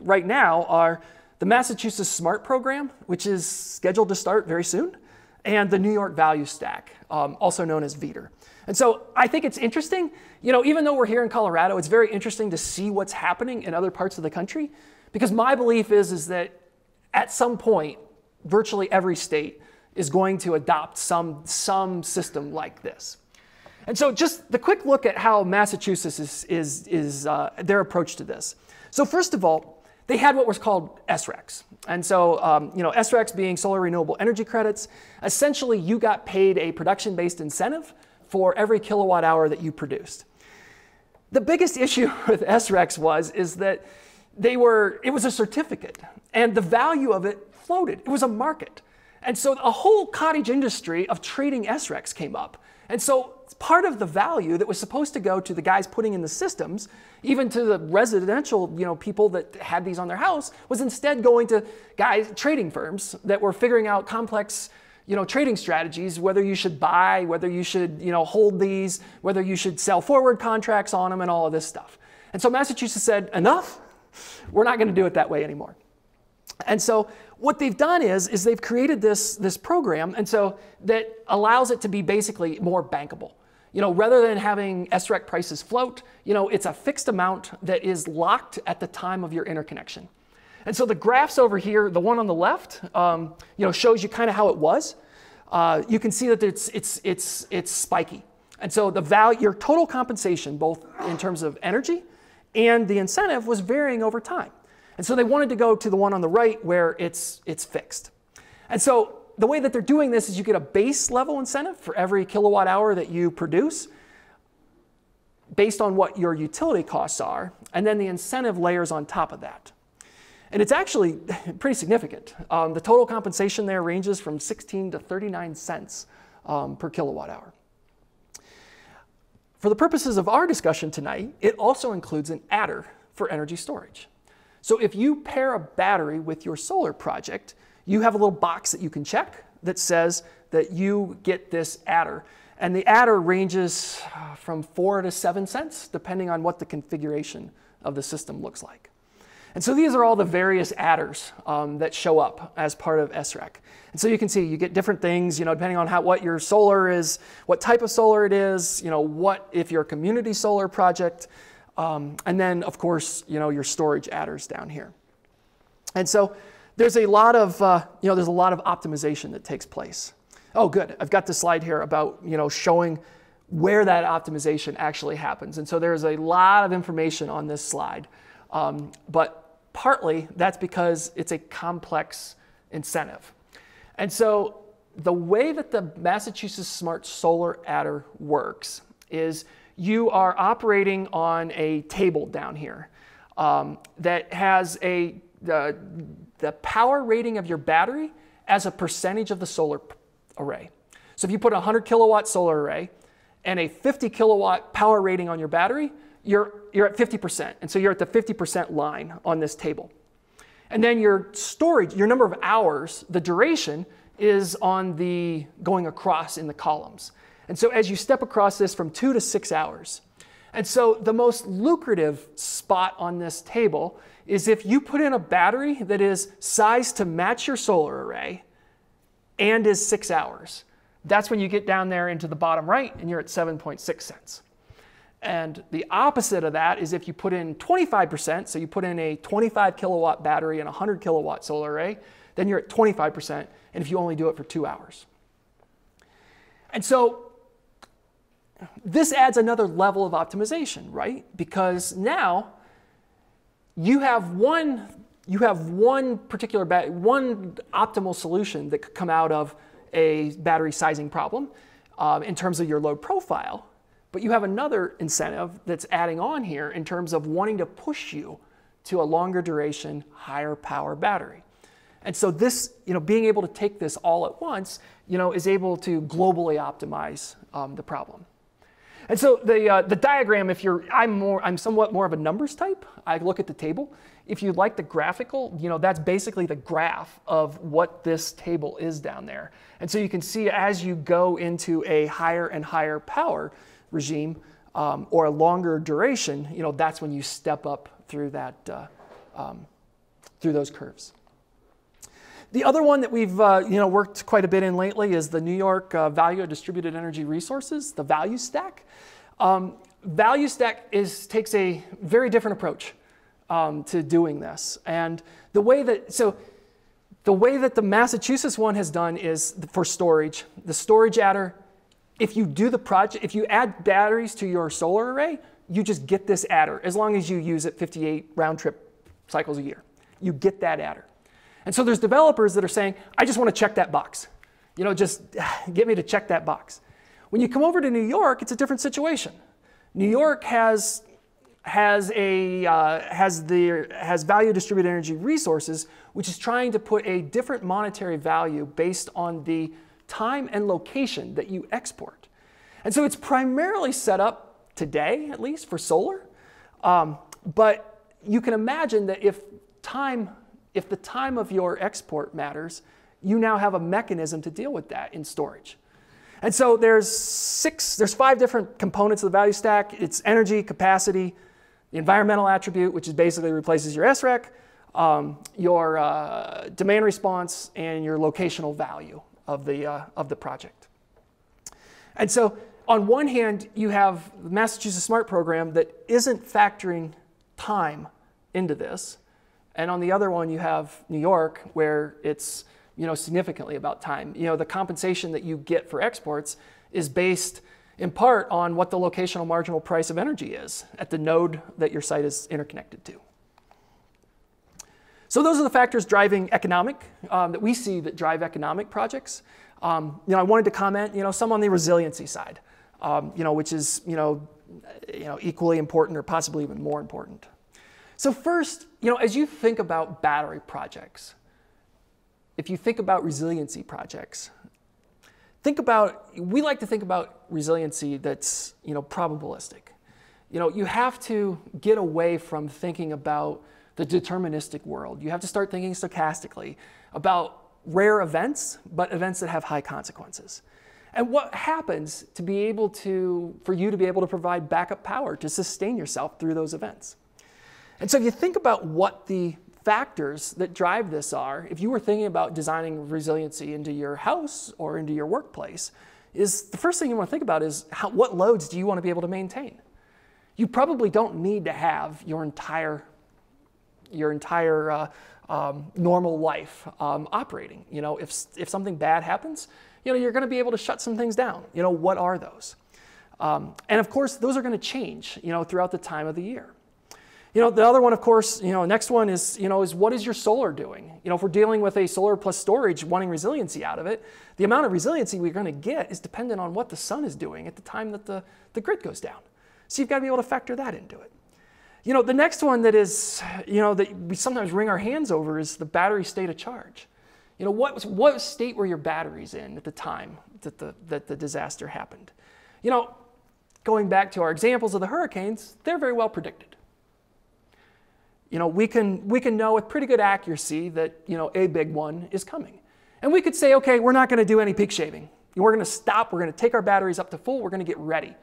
right now are the Massachusetts SMART program, which is scheduled to start very soon, and the New York Value Stack, also known as VETR. And so I think it's interesting, even though we're here in Colorado, it's very interesting to see what's happening in other parts of the country, because my belief is that at some point, virtually every state is going to adopt some system like this. And so just the quick look at how Massachusetts is their approach to this. So first of all, they had what was called SRECs. And so SRECs being solar renewable energy credits, essentially you got paid a production-based incentive for every kilowatt hour that you produced. The biggest issue with SRECs is that it was a certificate, and the value of it floated. It was a market. And so a whole cottage industry of trading SRECs came up. And so part of the value that was supposed to go to the guys putting in the systems, even to the residential people that had these on their house, was instead going to trading firms that were figuring out complex trading strategies, whether you should buy, whether you should hold these, whether you should sell forward contracts on them, and all of this stuff. And so Massachusetts said, enough, we're not going to do it that way anymore. And so what they've done is they've created this program, and so that allows it to be basically more bankable. Rather than having SREC prices float, it's a fixed amount that is locked at the time of your interconnection. And so the graphs over here, the one on the left, shows you kind of how it was. You can see that it's spiky. And so your total compensation, both in terms of energy and the incentive, was varying over time. And so they wanted to go to the one on the right where it's fixed. And so the way that they're doing this is you get a base level incentive for every kilowatt hour that you produce based on what your utility costs are, and then the incentive layers on top of that. And it's actually pretty significant. The total compensation there ranges from 16 to 39 cents per kilowatt hour. For the purposes of our discussion tonight, it also includes an adder for energy storage. So if you pair a battery with your solar project, you have a little box that you can check that says that you get this adder. And the adder ranges from 4 to 7 cents, depending on what the configuration of the system looks like. And so these are all the various adders that show up as part of SREC. And so you can see you get different things, depending on what your solar is, what type of solar it is, what if you're a community solar project, and then of course, your storage adders down here. And so there's a lot of optimization that takes place. Oh, good. I've got this slide here about showing where that optimization actually happens. And so there's a lot of information on this slide. But partly that's because it's a complex incentive. And so the way that the Massachusetts Smart Solar Adder works is you are operating on a table down here that has the power rating of your battery as a percentage of the solar array. So if you put a 100 kilowatt solar array and a 50 kilowatt power rating on your battery, you're at 50%. And so you're at the 50% line on this table. And then your storage, your number of hours, the duration is on the going across in the columns. And so as you step across this from 2 to 6 hours. And so the most lucrative spot on this table is if you put in a battery that is sized to match your solar array and is 6 hours. That's when you get down there into the bottom right and you're at 7.6 cents. And the opposite of that is if you put in 25%, so you put in a 25 kilowatt battery and a 100 kilowatt solar array, then you're at 25%, and if you only do it for 2 hours. And so this adds another level of optimization, right? Because now you have one particular one optimal solution that could come out of a battery sizing problem in terms of your load profile. But you have another incentive that's adding on here in terms of wanting to push you to a longer duration, higher power battery. And so this, being able to take this all at once, is able to globally optimize the problem. And so the diagram, I'm somewhat more of a numbers type. I look at the table. If you'd like the graphical, that's basically the graph of what this table is down there. And so you can see as you go into a higher and higher power regime or a longer duration, that's when you step up through that through those curves. The other one that we've worked quite a bit in lately is the New York Value of Distributed Energy Resources, the value stack. Value stack takes a very different approach to doing this, and the way that the Massachusetts one has done is for storage. The storage adder. If you do the project, if you add batteries to your solar array, you just get this adder as long as you use it 58 round trip cycles a year. You get that adder. And so there's developers that are saying, I just want to check that box. Just get me to check that box. When you come over to New York, it's a different situation. New York has value distributed energy resources, which is trying to put a different monetary value based on the time and location that you export. And so it's primarily set up today, at least, for solar. But you can imagine that if the time of your export matters, you now have a mechanism to deal with that in storage. And so there's 5 different components of the value stack. It's energy, capacity, the environmental attribute, which is basically replaces your SREC, your demand response, and your locational value of the project. And so on one hand, you have the Massachusetts SMART program that isn't factoring time into this. And on the other one, you have New York, where it's significantly about time. The compensation that you get for exports is based in part on what the locational marginal price of energy is at the node that your site is interconnected to. So those are the factors driving economic, that we see that drive economic projects. I wanted to comment, some on the resiliency side, which is, equally important or possibly even more important. So first, as you think about battery projects, if you think about resiliency projects, we like to think about resiliency that's, probabilistic. You have to get away from thinking about the deterministic world. You have to start thinking stochastically about rare events, but events that have high consequences. And what happens for you to be able to provide backup power to sustain yourself through those events. And so if you think about what the factors that drive this are, if you were thinking about designing resiliency into your house or into your workplace, the first thing you want to think about is what loads do you want to be able to maintain? You probably don't need to have your entire normal life operating. If something bad happens, you're going to be able to shut some things down. What are those? And of course, those are going to change, throughout the time of the year. The other one, of course, next one is what is your solar doing? If we're dealing with a solar plus storage, wanting resiliency out of it, the amount of resiliency we're going to get is dependent on what the sun is doing at the time that the grid goes down. So you've got to be able to factor that into it. The next one that is, that we sometimes wring our hands over is the battery state of charge. What state were your batteries in at the time that the disaster happened? Going back to our examples of the hurricanes, they're very well predicted. We can know with pretty good accuracy that, a big one is coming. And we could say, okay, we're not going to do any peak shaving. We're going to stop. We're going to take our batteries up to full. We're going to get ready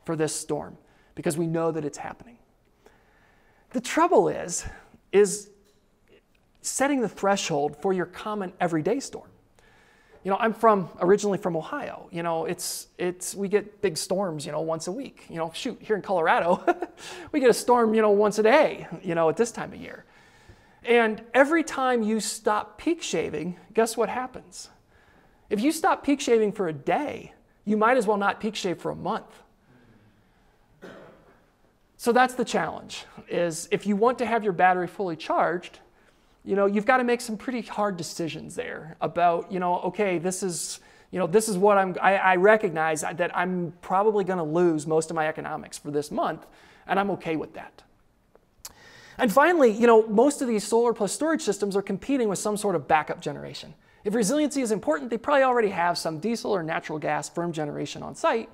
for this storm because we know that it's happening. The trouble is is setting the threshold for your common everyday storm. You know, I'm originally from Ohio. You know, we get big storms, you know, once a week. You know, shoot, here in Colorado, we get a storm, you know, once a day, you know, at this time of year. And every time you stop peak shaving, guess what happens? If you stop peak shaving for a day, you might as well not peak shave for a month. So that's the challenge, is if you want to have your battery fully charged, you know, you've got to make some pretty hard decisions there about, you know, okay, this is what I recognize that I'm probably going to lose most of my economics for this month, and I'm okay with that. And finally, you know, most of these solar plus storage systems are competing with some sort of backup generation. If resiliency is important, they probably already have some diesel or natural gas firm generation on site.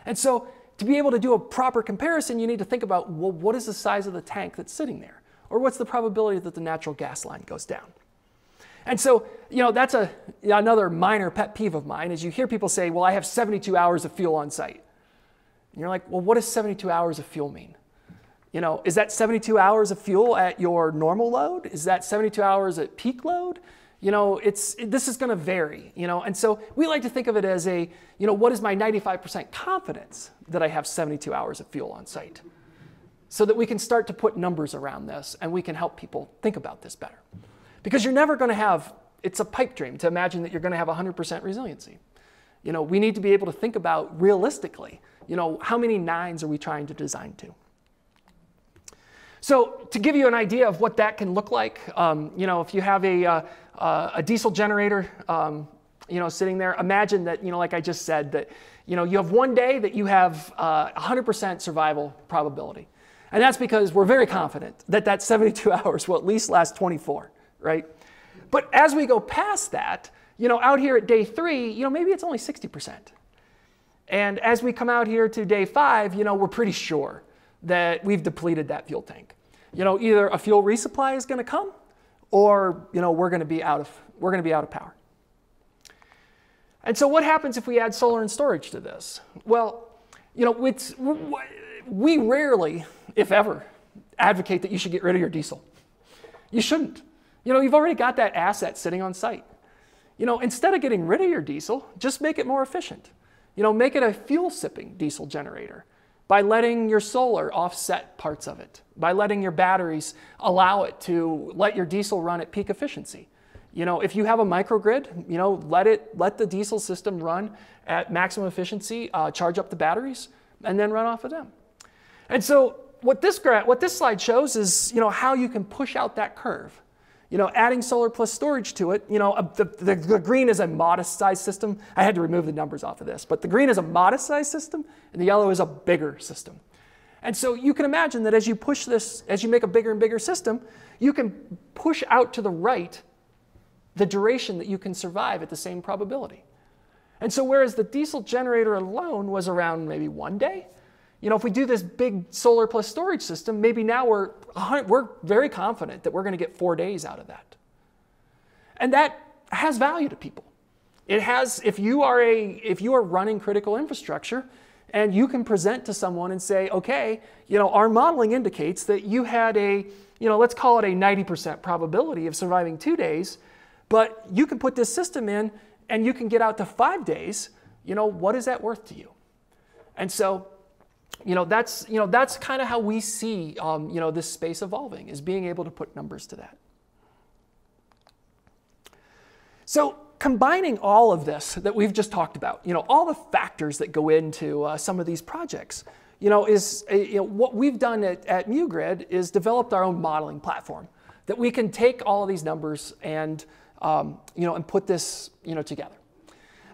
And so to be able to do a proper comparison, you need to think about, well, what is the size of the tank that's sitting there? Or what's the probability that the natural gas line goes down? And so, you know, that's another minor pet peeve of mine, is you hear people say, well, I have 72 hours of fuel on site. And you're like, well, what does 72 hours of fuel mean? You know, is that 72 hours of fuel at your normal load? Is that 72 hours at peak load? You know, this is going to vary, you know, and so we like to think of it as you know, what is my 95% confidence that I have 72 hours of fuel on site? So that we can start to put numbers around this and we can help people think about this better. Because you're never going to have, it's a pipe dream to imagine that you're going to have 100% resiliency. You know, we need to be able to think about realistically, you know, how many nines are we trying to design to? So to give you an idea of what that can look like, you know, if you have a diesel generator, you know, sitting there, imagine that, you know, like I just said, that, you know, you have one day that you have 100% survival probability. And that's because we're very confident that that 72 hours will at least last 24, right? But as we go past that, you know, out here at day 3, you know, maybe it's only 60%. And as we come out here to day 5, you know, we're pretty sure that we've depleted that fuel tank. You know, either a fuel resupply is going to come, or, you know, we're going to be out of power. And so what happens if we add solar and storage to this? Well, you know, we rarely, if ever, advocate that you should get rid of your diesel. You shouldn't. You know, you've already got that asset sitting on site. You know, instead of getting rid of your diesel, just make it more efficient. You know, make it a fuel-sipping diesel generator by letting your solar offset parts of it, by letting your batteries allow it to let your diesel run at peak efficiency. You know, if you have a microgrid, you know, let the diesel system run at maximum efficiency, charge up the batteries, and then run off of them. And so what this slide shows is, you know, how you can push out that curve. You know, adding solar plus storage to it, you know, the green is a modest size system. I had to remove the numbers off of this, but the green is a modest size system and the yellow is a bigger system. And so you can imagine that as you push this, as you make a bigger and bigger system, you can push out to the right the duration that you can survive at the same probability. And so whereas the diesel generator alone was around maybe 1 day, you know, if we do this big solar plus storage system, maybe now we're very confident that we're going to get 4 days out of that. And that has value to people. It has, if you are running critical infrastructure and you can present to someone and say, okay, you know, our modeling indicates that you had you know, let's call it a 90% probability of surviving 2 days, but you can put this system in and you can get out to 5 days, you know, what is that worth to you? And so, you know, that's kind of how we see, you know, this space evolving, is being able to put numbers to that. So combining all of this that we've just talked about, you know, all the factors that go into some of these projects, you know, what we've done at muGrid is developed our own modeling platform that we can take all of these numbers and, you know, and put this, you know, together.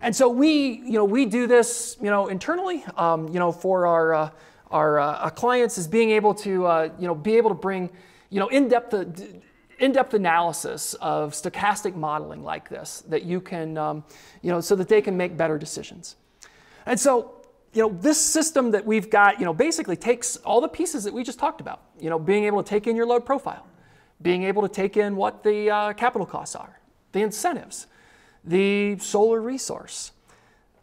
And so we do this, you know, internally, you know, for our clients, is being able to, you know, be able to bring, you know, in-depth analysis of stochastic modeling like this, that you can, you know, so that they can make better decisions. And so, you know, this system that we've got, you know, basically takes all the pieces that we just talked about, you know, being able to take in your load profile, being able to take in what the capital costs are, the incentives, the solar resource.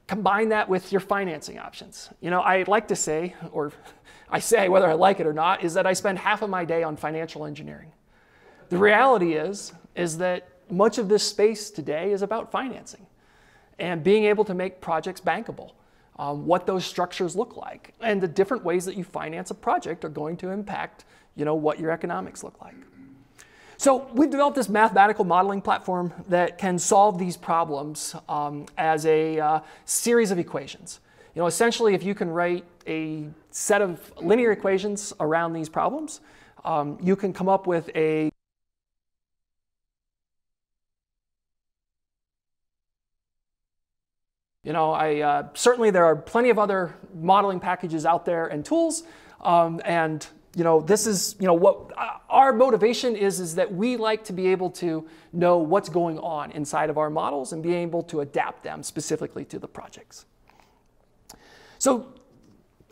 Combine that with your financing options. You know, I like to say, or I say whether I like it or not, is that I spend half of my day on financial engineering. the reality is that much of this space today is about financing and being able to make projects bankable. What those structures look like, and the different ways that you finance a project are going to impact, what your economics look like. So we've developed this mathematical modeling platform that can solve these problems as a series of equations. Essentially, if you can write a set of linear equations around these problems, you can come up with a certainly there are plenty of other modeling packages out there and tools, and this is what our motivation is that we like to be able to know what's going on inside of our models and be able to adapt them specifically to the projects. So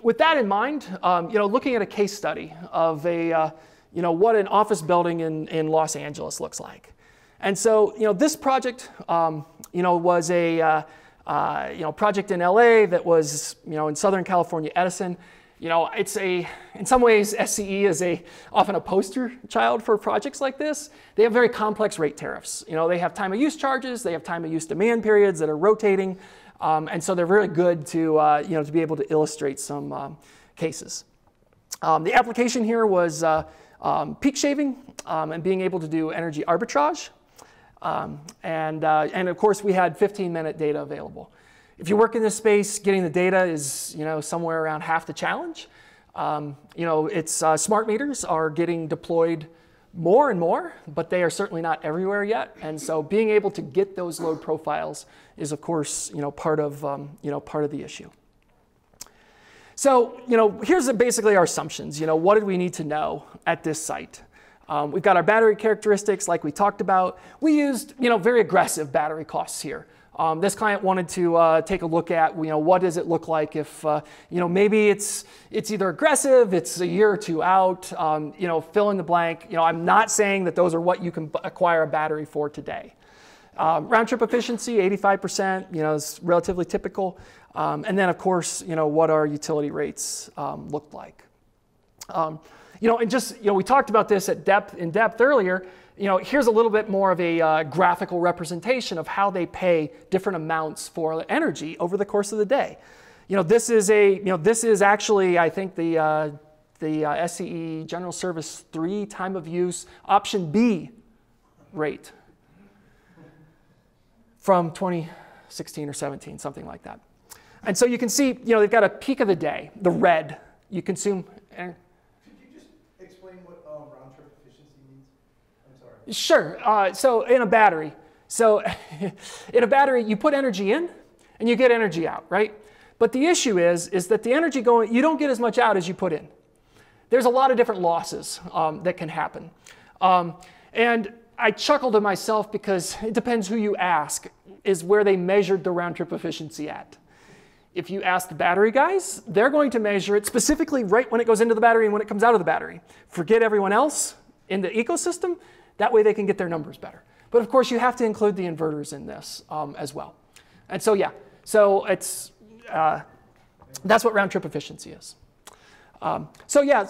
with that in mind, looking at a case study of what an office building in Los Angeles looks like, and so this project was a project in LA that was, in Southern California, Edison. In some ways, SCE is often a poster child for projects like this. They have very complex rate tariffs. They have time of use charges, they have time of use demand periods that are rotating, and so they're very good to be able to illustrate some cases. The application here was peak shaving and being able to do energy arbitrage. And of course, we had 15-minute data available. If you work in this space, getting the data is somewhere around half the challenge. Smart meters are getting deployed more and more, but they are certainly not everywhere yet. And so being able to get those load profiles is, of course, part of the issue. So here's basically our assumptions. What did we need to know at this site? We've got our battery characteristics like we talked about. We used very aggressive battery costs here. This client wanted to take a look at what does it look like if maybe it's either aggressive, it's a year or two out, fill in the blank. I'm not saying that those are what you can acquire a battery for today. Round trip efficiency, 85%, is relatively typical. And then of course, what our utility rates looked like. And just, we talked about this in depth earlier. Here's a little bit more of a graphical representation of how they pay different amounts for energy over the course of the day. This is actually, I think, the SCE General Service 3 time of use option B rate from 2016 or 17, something like that. And so you can see, they've got a peak of the day, the red. You consume energy. Sure. So in a battery, you put energy in and you get energy out, right? But the issue is that the energy you don't get as much out as you put in. There's a lot of different losses that can happen. And I chuckle to myself because it depends who you ask is where they measured the round trip efficiency at. If you ask the battery guys, they're going to measure it specifically right when it goes into the battery and when it comes out of the battery. Forget everyone else in the ecosystem. That way they can get their numbers better. But of course, you have to include the inverters in this as well. And so yeah, so that's what round trip efficiency is. So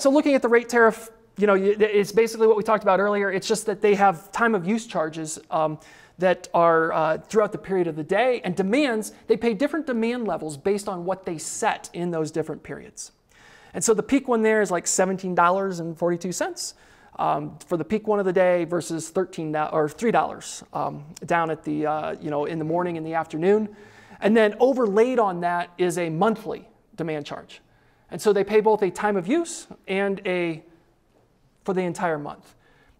looking at the rate tariff, it's basically what we talked about earlier. It's just that they have time of use charges that are throughout the period of the day, and demands, they pay different demand levels based on what they set in those different periods. And so the peak one there is like $17.42. For the peak one of the day versus $3 down at the in the morning and the afternoon, and then overlaid on that is a monthly demand charge, and so they pay both a time of use and for the entire month.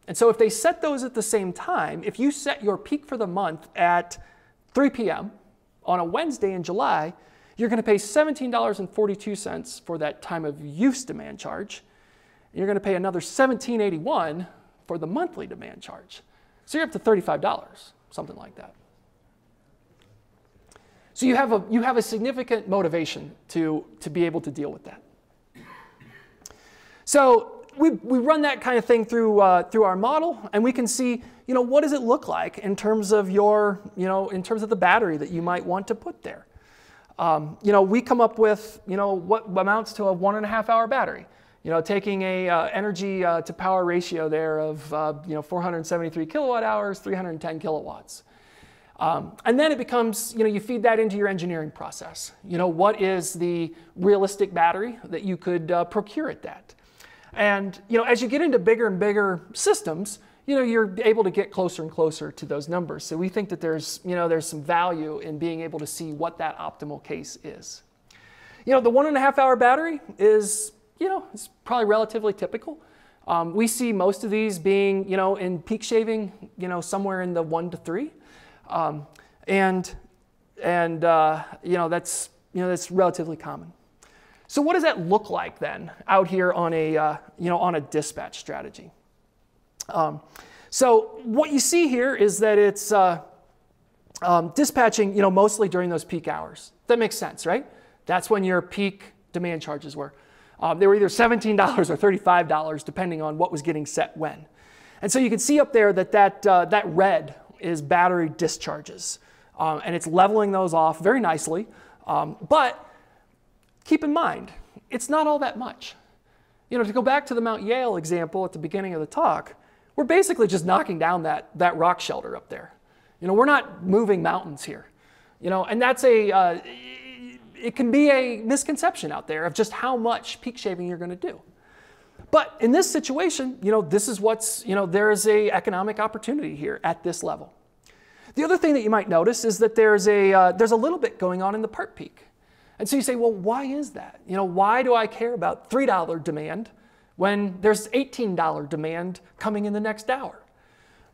And so if they set those at the same time, if you set your peak for the month at 3 p.m. on a Wednesday in July, you're going to pay $17.42 for that time of use demand charge. You're going to pay another $17.81 for the monthly demand charge. So you're up to $35, something like that. So you have a significant motivation to be able to deal with that. So we run that kind of thing through our model, and we can see what does it look like in terms of in terms of the battery that you might want to put there. We come up with what amounts to a 1.5 hour battery. taking a energy to power ratio there of 473 kilowatt hours, 310 kilowatts. And then it becomes, you feed that into your engineering process. What is the realistic battery that you could procure at that? And, as you get into bigger and bigger systems, you're able to get closer and closer to those numbers. So we think that there's some value in being able to see what that optimal case is. The 1.5 hour battery is, it's probably relatively typical. We see most of these being, in peak shaving, somewhere in the 1 to 3. That's relatively common. So what does that look like then out here on a dispatch strategy? So what you see here is that it's dispatching, mostly during those peak hours. That makes sense, right? That's when your peak demand charges were. They were either $17 or $35, depending on what was getting set when. And so you can see up there that red is battery discharges. And it's leveling those off very nicely. But keep in mind, it's not all that much. To go back to the Mount Yale example at the beginning of the talk, we're basically just knocking down that rock shelter up there. We're not moving mountains here. And that's it can be a misconception out there of just how much peak shaving you're going to do. But in this situation, this is what's, there is an economic opportunity here at this level. The other thing that you might notice is that there's a little bit going on in the part peak. And so you say, well, why is that? Why do I care about $3 demand when there's $18 demand coming in the next hour?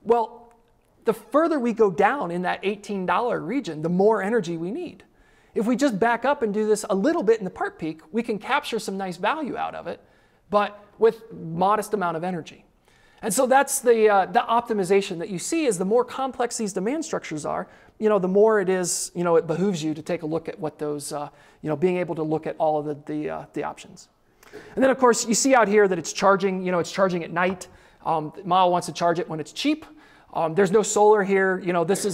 Well, the further we go down in that $18 region, the more energy we need. If we just back up and do this a little bit in the part peak, we can capture some nice value out of it, but with modest amount of energy. And so that's the optimization that you see is the more complex these demand structures are, the more it is, it behooves you to take a look at what those, being able to look at all of the options. And then of course you see out here that it's charging, it's charging at night. Model wants to charge it when it's cheap. There's no solar here. This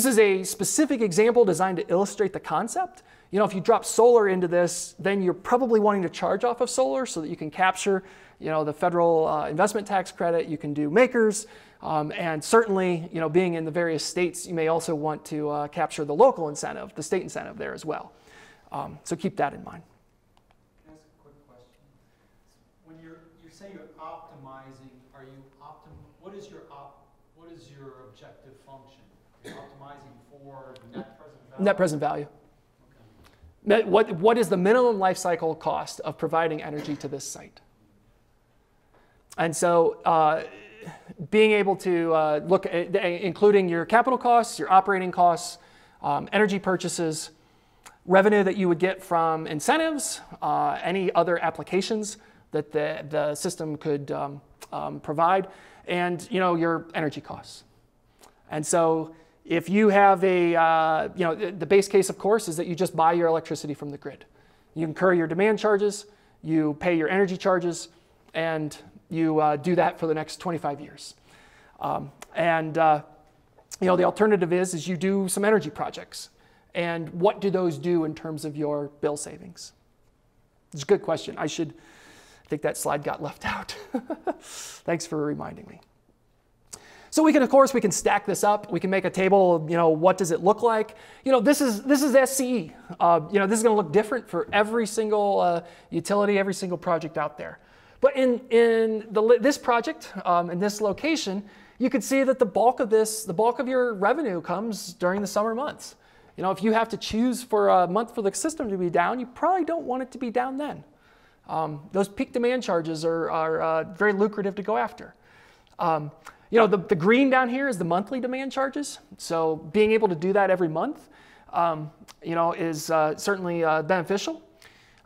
is a specific example designed to illustrate the concept. If you drop solar into this, then you're probably wanting to charge off of solar so that you can capture, the federal investment tax credit. You can do makers, and certainly, being in the various states, you may also want to capture the local incentive, the state incentive there as well. So keep that in mind. Can I ask a quick question? When you say you're optimizing, what is your objective function? You're optimizing for net present value? Net present value. Okay. What is the minimum life cycle cost of providing energy to this site? And so being able to look at including your capital costs, your operating costs, energy purchases, revenue that you would get from incentives, any other applications that the system could provide, and your energy costs. And so if you have the base case, of course, is that you just buy your electricity from the grid. You incur your demand charges, you pay your energy charges, and you do that for the next 25 years. The alternative is you do some energy projects. And what do those do in terms of your bill savings? It's a good question. I think that slide got left out. Thanks for reminding me. So we can stack this up. We can make a table, what does it look like? This is SCE. This is going to look different for every single utility, every single project out there. But in this project, in this location, you can see that the bulk of your revenue comes during the summer months. If you have to choose for a month for the system to be down, you probably don't want it to be down then. Those peak demand charges are very lucrative to go after. The green down here is the monthly demand charges. So being able to do that every month, is certainly beneficial.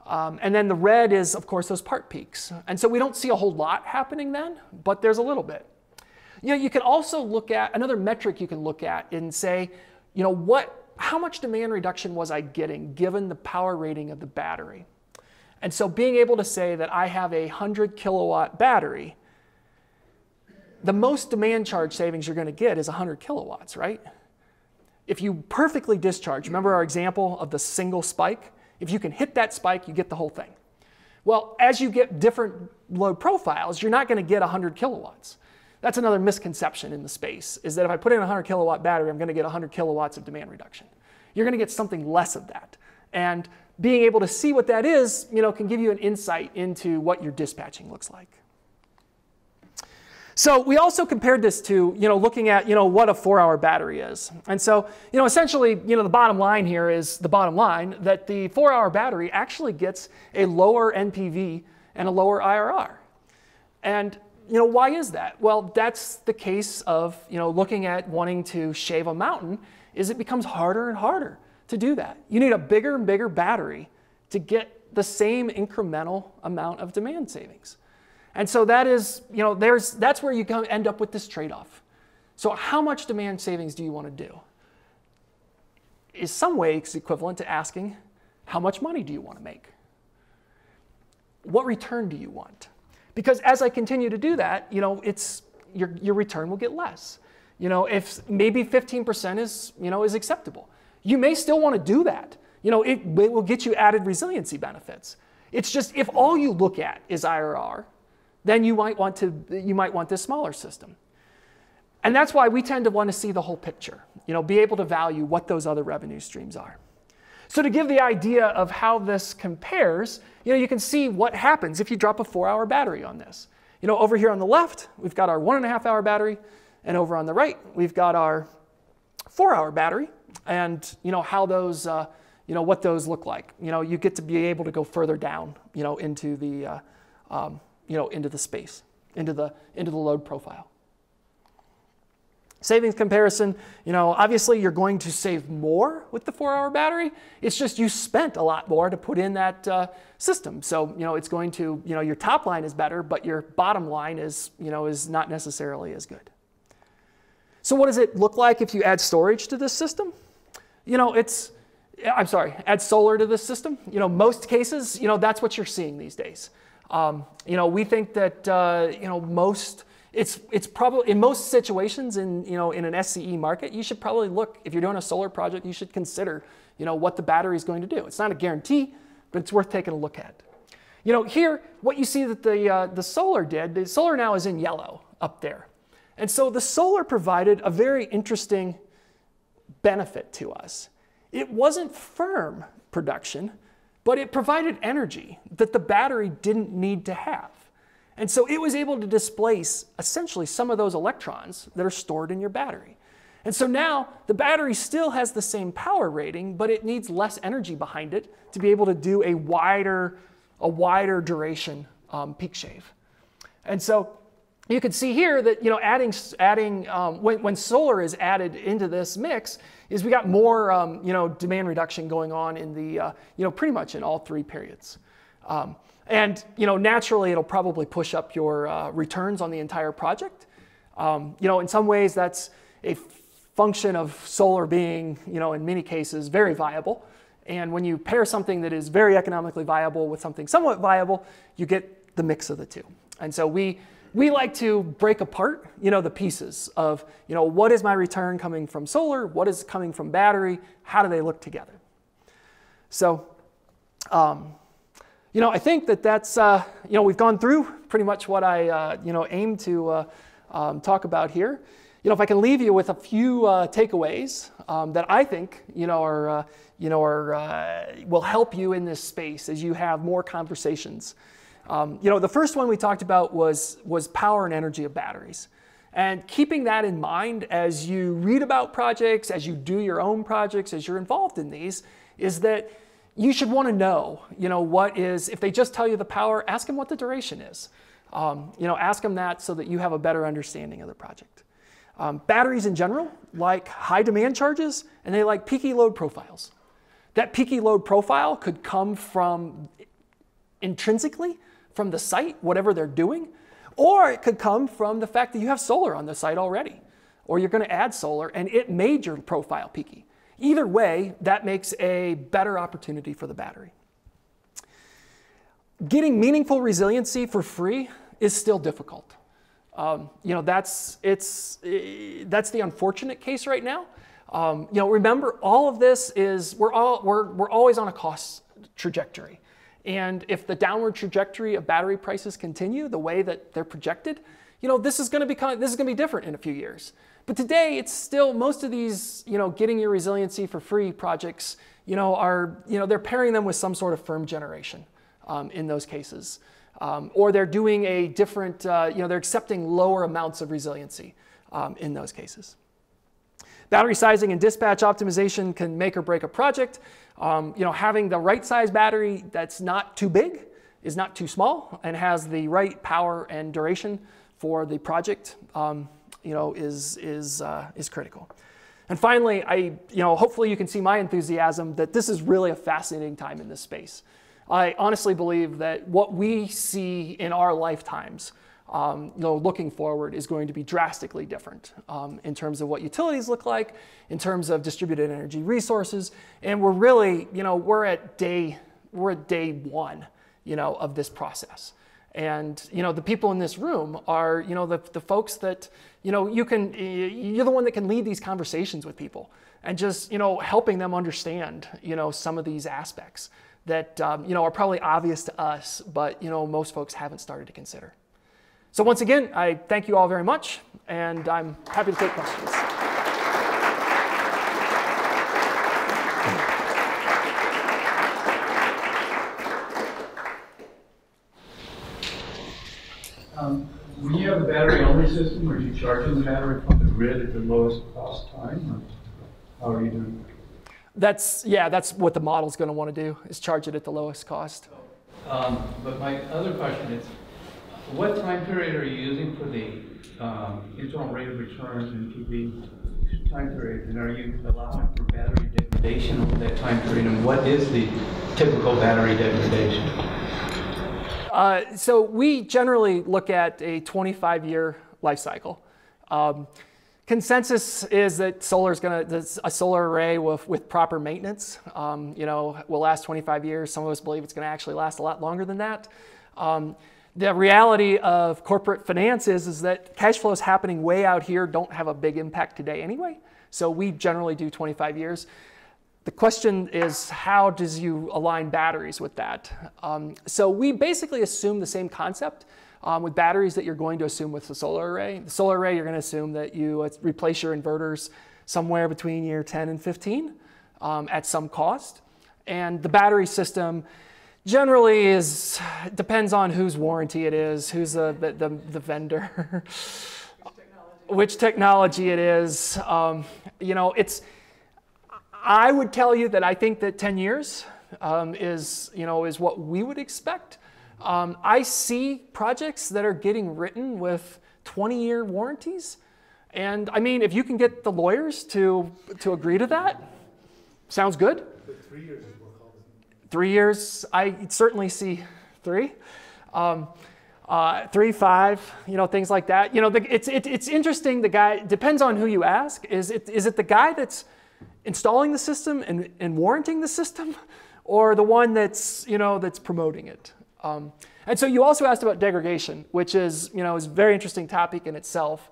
And then the red is, of course, those part peaks. And so we don't see a whole lot happening then, but there's a little bit. You can also look at another metric you can look at and say, how much demand reduction was I getting given the power rating of the battery? And so being able to say that I have a 100 kilowatt battery, the most demand charge savings you're going to get is 100 kilowatts, right? If you perfectly discharge, remember our example of the single spike? If you can hit that spike, you get the whole thing. Well, as you get different load profiles, you're not going to get 100 kilowatts. That's another misconception in the space, is that if I put in a 100 kilowatt battery, I'm going to get 100 kilowatts of demand reduction. You're going to get something less of that. And being able to see what that is, can give you an insight into what your dispatching looks like. So we also compared this to, looking at, what a 4-hour battery is. And so, essentially, the bottom line here is the bottom line, that the 4-hour battery actually gets a lower NPV and a lower IRR. And, why is that? Well, that's the case of, looking at wanting to shave a mountain, is it becomes harder and harder to do that. You need a bigger and bigger battery to get the same incremental amount of demand savings. And so that is, that's where you end up with this trade-off. So how much demand savings do you want to do? Is some ways equivalent to asking, how much money do you want to make? What return do you want? Because as I continue to do that, your return will get less. If maybe 15% is acceptable. You may still want to do that. It will get you added resiliency benefits. It's just if all you look at is IRR, then you might want this smaller system. And that's why we tend to want to see the whole picture, be able to value what those other revenue streams are. So to give the idea of how this compares, you can see what happens if you drop a 4-hour battery on this. Over here on the left, we've got our 1.5-hour battery, and over on the right, we've got our 4-hour battery, and how those, what those look like. You get to be able to go further down, into the into the space, into the load profile. Savings comparison, obviously you're going to save more with the 4-hour battery. It's just you spent a lot more to put in that system. So, it's going to, your top line is better, but your bottom line is not necessarily as good. So what does it look like if you add storage to this system? Add solar to this system. Most cases, that's what you're seeing these days. We think that it's probably in most situations in an SCE market, you should probably look, if you're doing a solar project, you should consider what the battery is going to do. It's not a guarantee, but it's worth taking a look at. Here what you see that the solar did, the solar now is in yellow up there, and so the solar provided a very interesting benefit to us. It wasn't firm production, but it provided energy that the battery didn't need to have. And so it was able to displace essentially some of those electrons that are stored in your battery. And so now the battery still has the same power rating, but it needs less energy behind it to be able to do a wider duration peak shave. And so you can see here that when solar is added into this mix, is we got more demand reduction going on in the pretty much in all 3 periods. And naturally it'll probably push up your returns on the entire project. In some ways that's a function of solar being in many cases very viable. And when you pair something that is very economically viable with something somewhat viable, you get the mix of the two. And so we like to break apart, the pieces of, what is my return coming from solar? What is coming from battery? How do they look together? So, I think that's, we've gone through pretty much what I, aim to talk about here. If I can leave you with a few takeaways that I think, will help you in this space as you have more conversations. The first one we talked about was power and energy of batteries. And keeping that in mind as you read about projects, as you do your own projects, as you're involved in these, is that you should want to know, what is, if they just tell you the power, ask them what the duration is. Ask them that so that you have a better understanding of the project. Batteries in general like high demand charges, and they like peaky load profiles. That peaky load profile could come from intrinsically from the site, whatever they're doing, or it could come from the fact that you have solar on the site already, or you're going to add solar and it made your profile peaky. Either way, that makes a better opportunity for the battery. Getting meaningful resiliency for free is still difficult. That's the unfortunate case right now. Remember, all of this is we're always on a cost trajectory. And if the downward trajectory of battery prices continue the way that they're projected, this is going to be different in a few years. But today, it's still most of these, getting your resiliency for free projects, they're pairing them with some sort of firm generation in those cases. Or they're doing a different, they're accepting lower amounts of resiliency in those cases. Battery sizing and dispatch optimization can make or break a project. Having the right size battery that's not too big, is not too small, and has the right power and duration for the project, is critical. And finally, hopefully you can see my enthusiasm that this is really a fascinating time in this space. I honestly believe that what we see in our lifetimes, looking forward, is going to be drastically different in terms of what utilities look like, in terms of distributed energy resources, and we're really, we're at day one, of this process. And the people in this room are, the folks that, you're the one that can lead these conversations with people and just, helping them understand, some of these aspects that, are probably obvious to us, but, most folks haven't started to consider. So once again, I thank you all very much, and I'm happy to take questions. When you have a battery-only system, are you charging the battery from the grid at the lowest cost time, or how are you doing? That's what the model's going to want to do, is charge it at the lowest cost. But my other question is, what time period are you using for the internal rate of return and PV time period? And are you allowing for battery degradation over that time period? And what is the typical battery degradation? So we generally look at a 25-year life cycle. Consensus is that a solar array with proper maintenance, will last 25 years. Some of us believe it's going to actually last a lot longer than that. The reality of corporate finance is that cash flows happening way out here don't have a big impact today anyway. So we generally do 25 years. The question is, how does you align batteries with that? So we basically assume the same concept with batteries that you're going to assume with the solar array. The solar array, you're going to assume that you replace your inverters somewhere between year 10 and 15 at some cost. And the battery system generally depends on whose warranty it is, who's the vendor, which technology it is. I would tell you that I think that 10 years is what we would expect. I see projects that are getting written with 20-year warranties. And I mean, if you can get the lawyers to agree to that, sounds good. But 3 years is more common. 3 years, I certainly see 3. 3, 5, things like that. It's interesting, the guy, depends on who you ask. Is it the guy that's installing the system and warranting the system, or the one that's promoting it? And so you also asked about degradation, which is a very interesting topic in itself,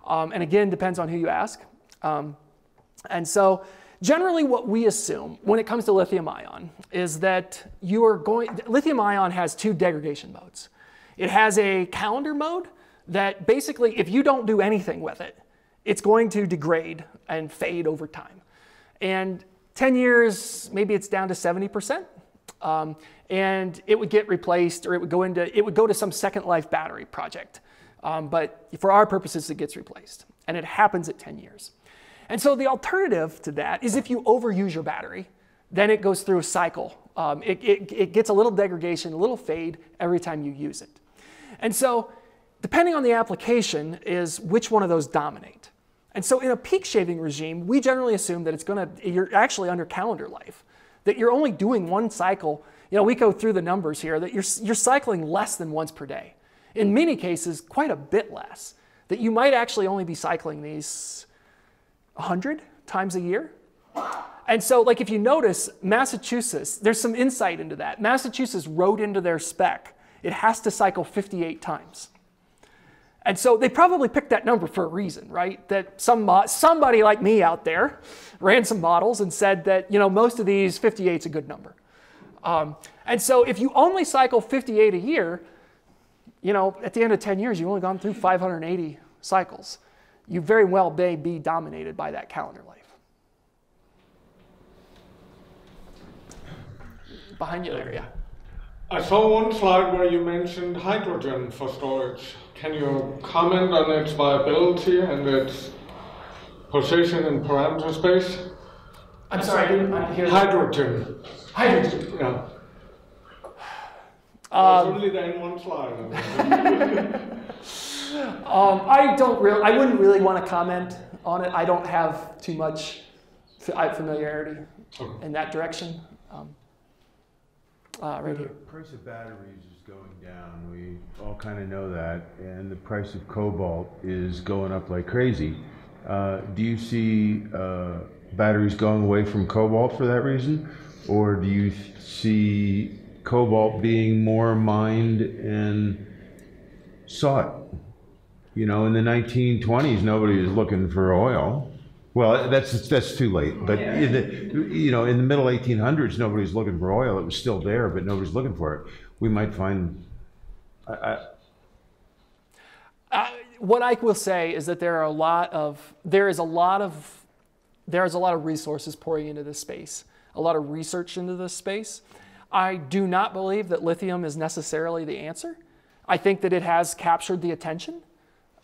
and again depends on who you ask. And so generally what we assume when it comes to lithium ion is that lithium ion has 2 degradation modes. It has a calendar mode that basically, if you don't do anything with it, it's going to degrade and fade over time. And 10 years, maybe it's down to 70%. And it would get replaced, or it would go to some second life battery project. But for our purposes, it gets replaced. And it happens at 10 years. And so the alternative to that is if you overuse your battery, then it goes through a cycle. It gets a little degradation, a little fade every time you use it. And so depending on the application is which one of those dominate. And so in a peak shaving regime, we generally assume that you're actually under calendar life, that you're only doing one cycle. We go through the numbers here, that you're cycling less than once per day. In many cases, quite a bit less, that you might actually only be cycling these 100 times a year. And so like if you notice, Massachusetts, there's some insight into that. Massachusetts wrote into their spec, it has to cycle 58 times. And so they probably picked that number for a reason, right? That somebody like me out there ran some models and said that most of these 58's a good number. And so if you only cycle 58 a year, you know, at the end of 10 years, you've only gone through 580 cycles. You very well may be dominated by that calendar life. Behind you there, yeah. I saw one slide where you mentioned hydrogen for storage. Can you comment on its viability and its position in parameter space? I'm sorry, I didn't hear that. Hydrogen. Hydrogen. Yeah. It's only there in one slide. I wouldn't really want to comment on it. I don't have too much familiarity in that direction. Right here. The price of batteries is going down. We all kind of know that, and the price of cobalt is going up like crazy. Do you see batteries going away from cobalt for that reason, or do you see cobalt being more mined and sought? You know, in the 1920s, nobody was looking for oil. Well, that's too late. But in the middle 1800s, nobody was looking for oil. It was still there, but nobody's looking for it. We might find. What I will say is that there is a lot of resources pouring into this space, a lot of research into this space. I do not believe that lithium is necessarily the answer. I think that it has captured the attention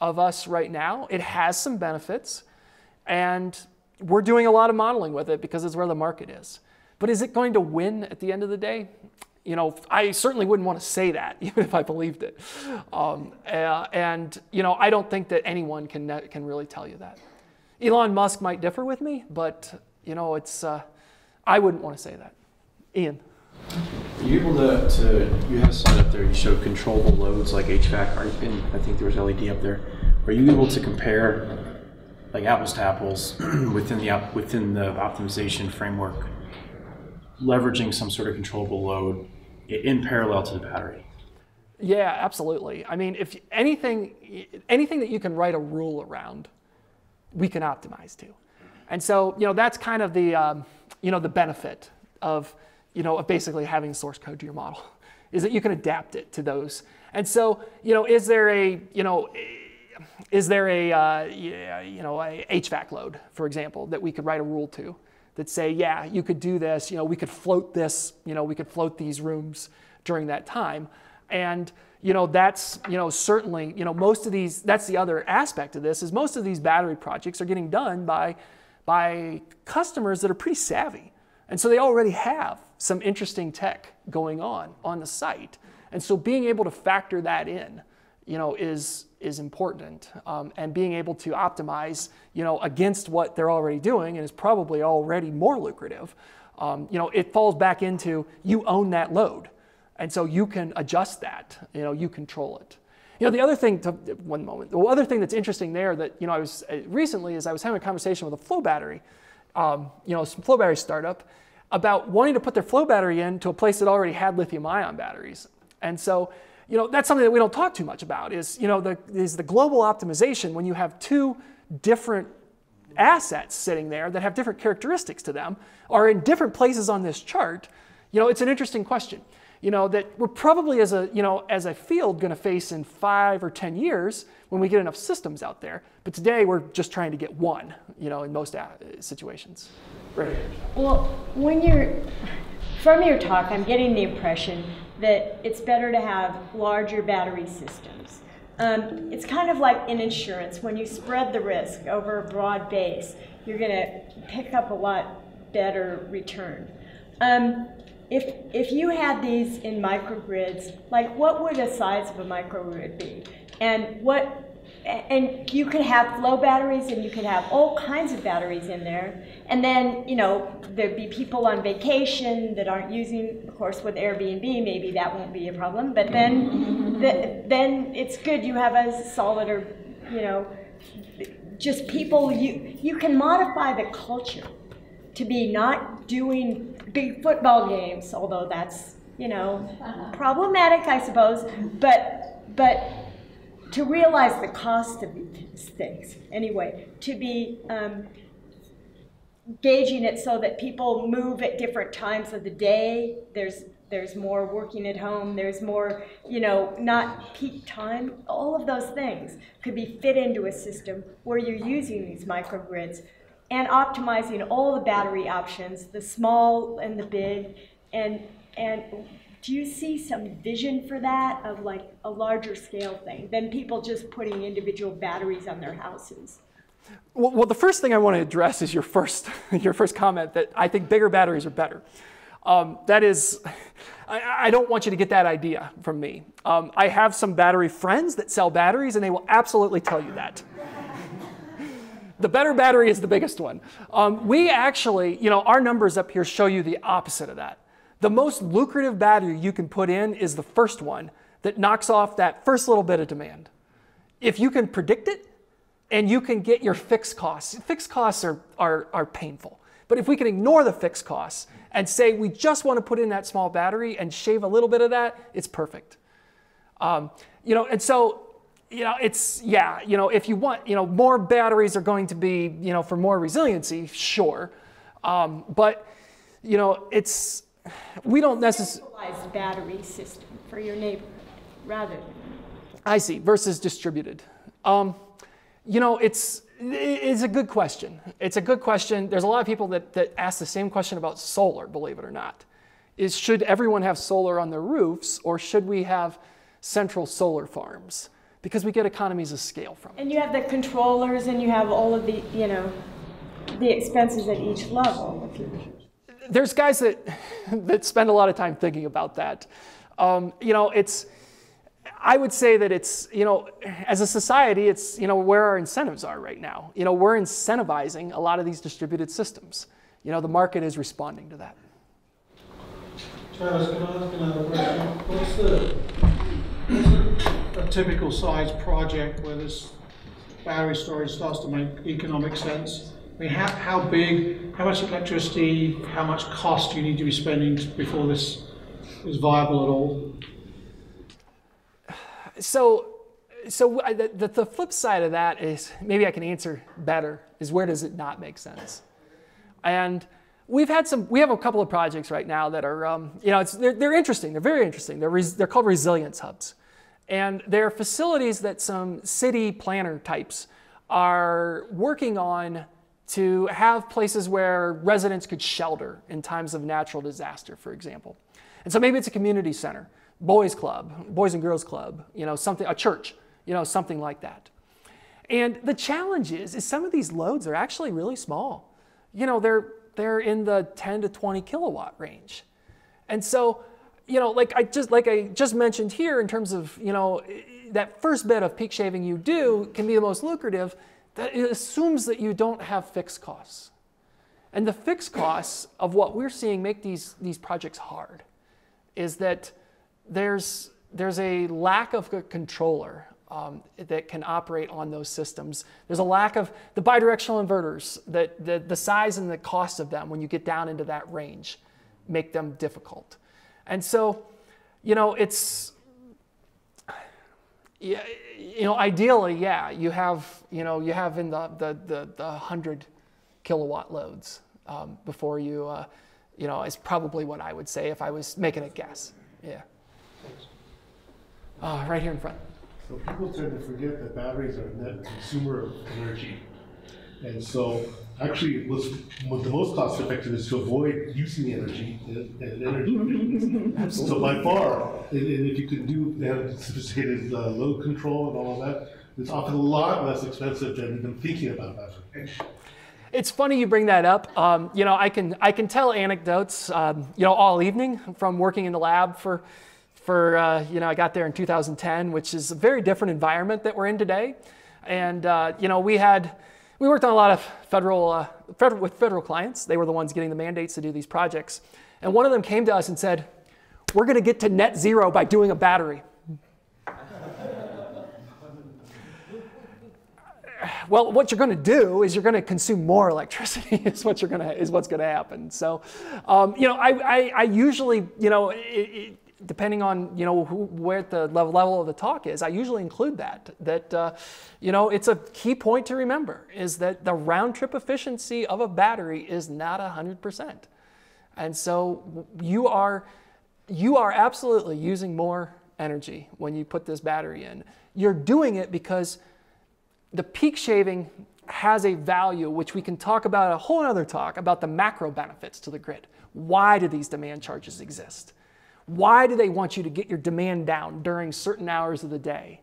of us right now. It has some benefits, and we're doing a lot of modeling with it because it's where the market is. But is it going to win at the end of the day? You know, I certainly wouldn't want to say that, even if I believed it. And you know, I don't think that anyone can really tell you that. Elon Musk might differ with me, but you know, I wouldn't want to say that. Ian. Are you able to you have a slide up there, you showed controllable loads like HVAC, I think there was LED up there. Are you able to compare like apples to apples within the optimization framework, leveraging some sort of controllable load in parallel to the battery? Yeah, absolutely. I mean, if anything that you can write a rule around, we can optimize to. And so, you know, that's kind of the, you know, the benefit of, you know, of basically having source code to your model, is that you can adapt it to those. And so, you know, is there a HVAC load, for example, that we could write a rule to that say, yeah, you could do this, you know, we could float this, you know, we could float these rooms during that time. And, you know, that's, you know, certainly, you know, most of these, that's the other aspect of this, is most of these battery projects are getting done by customers that are pretty savvy. And so they already have some interesting tech going on the site. And so being able to factor that in, you know, is important, and being able to optimize, you know, against what they're already doing and is probably already more lucrative. You know, it falls back into you own that load, and so you can adjust that. You know, you control it. You know, the other thing, the other thing that's interesting there that, you know, I was having a conversation with a flow battery, you know, some flow battery startup, about wanting to put their flow battery into a place that already had lithium-ion batteries, and so. You know, that's something that we don't talk too much about is, you know, the global optimization when you have two different assets sitting there that have different characteristics to them are in different places on this chart. You know, it's an interesting question, you know, that we're probably as a field going to face in 5 or 10 years when we get enough systems out there. But today we're just trying to get one, you know, in most situations. Right. Well, from your talk, I'm getting the impression that it's better to have larger battery systems. It's kind of like in insurance. When you spread the risk over a broad base, you're going to pick up a lot better return. If you had these in microgrids, like what would the size of a microgrid be? And you could have flow batteries, and you could have all kinds of batteries in there. And then, you know, there'd be people on vacation that aren't using, of course, with Airbnb, maybe that won't be a problem. But then, then it's good you have a solid, or, you know, just people, you can modify the culture to be not doing big football games, although that's, you know, problematic, I suppose. But to realize the cost of these things, anyway, to be gauging it so that people move at different times of the day. There's more working at home, there's more, you know, not peak time. All of those things could be fit into a system where you're using these microgrids and optimizing all the battery options, the small and the big. And do you see some vision for that, of like a larger scale thing than people just putting individual batteries on their houses? Well, the first thing I want to address is your first comment that I think bigger batteries are better. That is, I don't want you to get that idea from me. I have some battery friends that sell batteries, and they will absolutely tell you that. The better battery is the biggest one. We actually, you know, our numbers up here show you the opposite of that. The most lucrative battery you can put in is the first one that knocks off that first little bit of demand. If you can predict it, and you can get your fixed costs are painful. But if we can ignore the fixed costs and say we just want to put in that small battery and shave a little bit of that, it's perfect. You know, and so, you know, it's, yeah, you know, if you want, you know, more batteries are going to be, you know, for more resiliency, sure. But, you know, it's, we don't necessarily. Centralized battery system for your neighborhood rather than. I see, versus distributed. You know, it's a good question. It's a good question. There's a lot of people that ask the same question about solar, believe it or not. Should everyone have solar on their roofs, or should we have central solar farms? Because we get economies of scale from it. And you have the controllers, and you have all of the, you know, the expenses at each level. There's guys that spend a lot of time thinking about that. You know, I would say that it's, you know, as a society, it's, you know, where our incentives are right now. You know, we're incentivizing a lot of these distributed systems. You know, the market is responding to that. Travis, can I ask another question? What's a typical size project where this battery storage starts to make economic sense? I mean, how big, how much electricity, how much cost do you need to be spending before this is viable at all? So the flip side of that is, maybe I can answer better, is where does it not make sense? And we have a couple of projects right now that are, you know, they're interesting, they're very interesting. They're called resilience hubs. And they're facilities that some city planner types are working on to have places where residents could shelter in times of natural disaster, for example. And so maybe it's a community center, boys club, boys and girls club, you know, something, a church, you know, something like that. And the challenge is some of these loads are actually really small. You know, they're in the 10 to 20 kilowatt range. And so, you know, like I just mentioned here, in terms of, you know, that first bit of peak shaving you do can be the most lucrative. That it assumes that you don't have fixed costs. And the fixed costs of what we're seeing make these projects hard is that there's a lack of a controller that can operate on those systems. There's a lack of the bidirectional inverters, that the size and the cost of them when you get down into that range make them difficult. And so, you know, it's, yeah, you know, ideally, yeah, you have in the 100 kilowatt loads before you, you know, is probably what I would say if I was making a guess. Yeah. Right here in front. So people tend to forget that batteries are a net consumer of energy. And so actually what's the most cost effective is to avoid using the energy and energy. So by far, and if you could do sophisticated load control and all of that, it's often a lot less expensive than even thinking about that. It's funny you bring that up. You know, I can tell anecdotes, you know, all evening from working in the lab for you know, I got there in 2010, which is a very different environment that we're in today. And you know, we worked on a lot of federal clients. They were the ones getting the mandates to do these projects. And one of them came to us and said, "We're going to get to net zero by doing a battery." Well, what you're going to do is you're going to consume more electricity. is what's going to happen. So, you know, I usually, you know, depending on where the level of the talk is, I usually include that it's a key point to remember is that the round trip efficiency of a battery is not 100%, and so you are absolutely using more energy when you put this battery in. You're doing it because the peak shaving has a value, which we can talk about a whole other talk about the macro benefits to the grid. Why do these demand charges exist? Why do they want you to get your demand down during certain hours of the day?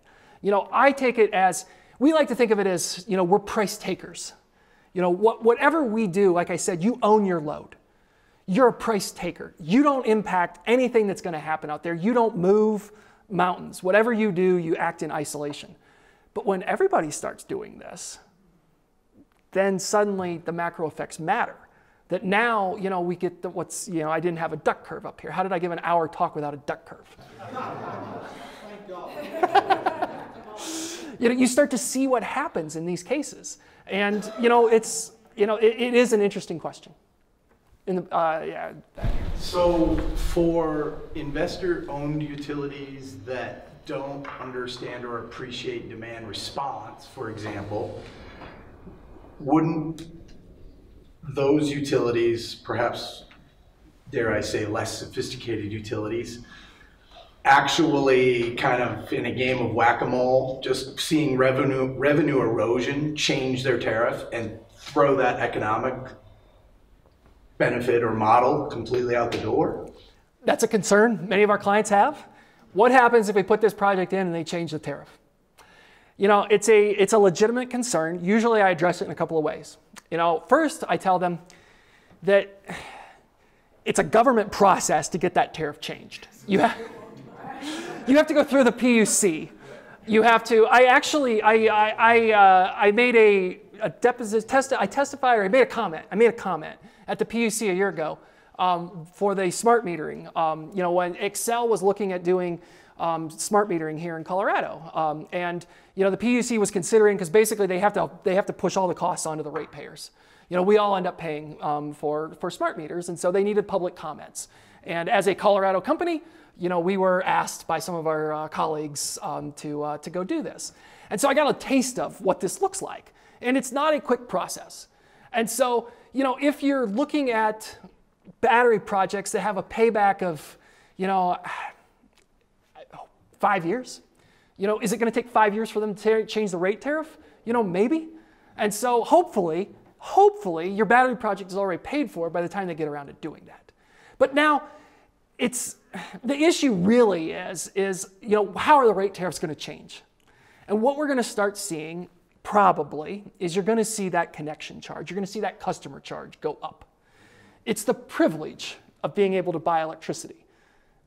I take it as, we like to think of it as, we're price takers. Whatever we do, like I said, you own your load. You're a price taker. You don't impact anything that's going to happen out there. You don't move mountains. Whatever you do, you act in isolation. But when everybody starts doing this, then suddenly the macro effects matter. That now, we get I didn't have a duck curve up here. How did I give an hour talk without a duck curve? Thank God. You start to see what happens in these cases. And, it is an interesting question. So for investor-owned utilities that don't understand or appreciate demand response, for example, wouldn't those utilities, perhaps, dare I say, less sophisticated utilities, actually kind of in a game of whack-a-mole, just seeing revenue erosion change their tariff and throw that economic benefit or model completely out the door? That's a concern many of our clients have. What happens if we put this project in and they change the tariff? It's a legitimate concern. Usually I address it in a couple of ways. First I tell them that it's a government process to get that tariff changed. You have to go through the PUC. You have to. I made a deposition test. I testified, or I made a comment. At the PUC a year ago for the smart metering. When Excel was looking at doing smart metering here in Colorado, and the PUC was considering, because basically they have to push all the costs onto the ratepayers. We all end up paying for smart meters, and so they needed public comments. And as a Colorado company, we were asked by some of our colleagues to go do this. And so I got a taste of what this looks like, and it's not a quick process. And so if you're looking at battery projects that have a payback of 5 years, is it going to take 5 years for them to change the rate tariff? Maybe. And so hopefully your battery project is already paid for by the time they get around to doing that. But now the issue really is how are the rate tariffs going to change? And what we're going to start seeing probably is you're going to see that connection charge. You're going to see that customer charge go up. It's the privilege of being able to buy electricity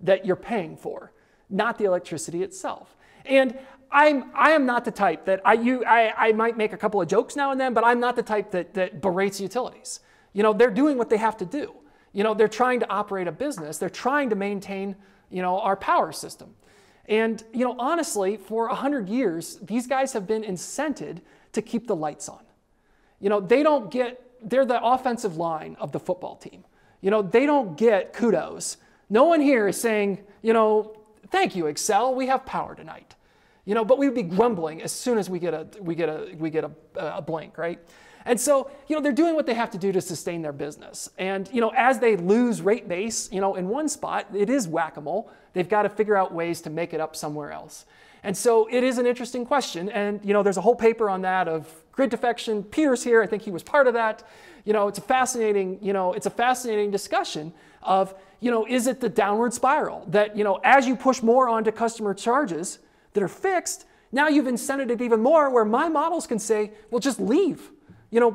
that you're paying for, not the electricity itself. And I am not the type that I might make a couple of jokes now and then, but I'm not the type that berates utilities. They're doing what they have to do. They're trying to operate a business. They're trying to maintain, our power system. And, honestly, for 100 years, these guys have been incented to keep the lights on. They're the offensive line of the football team. They don't get kudos. No one here is saying, thank you, Excel, we have power tonight. But we would be grumbling as soon as we get a blink, right? And so, they're doing what they have to do to sustain their business. And, as they lose rate base, in one spot, it is whack-a-mole. They've got to figure out ways to make it up somewhere else. And so it is an interesting question. And, there's a whole paper on that of grid defection. Peter's here. I think he was part of that. It's a fascinating discussion of, is it the downward spiral that, as you push more onto customer charges that are fixed, now you've incented it even more where my models can say, well, just leave.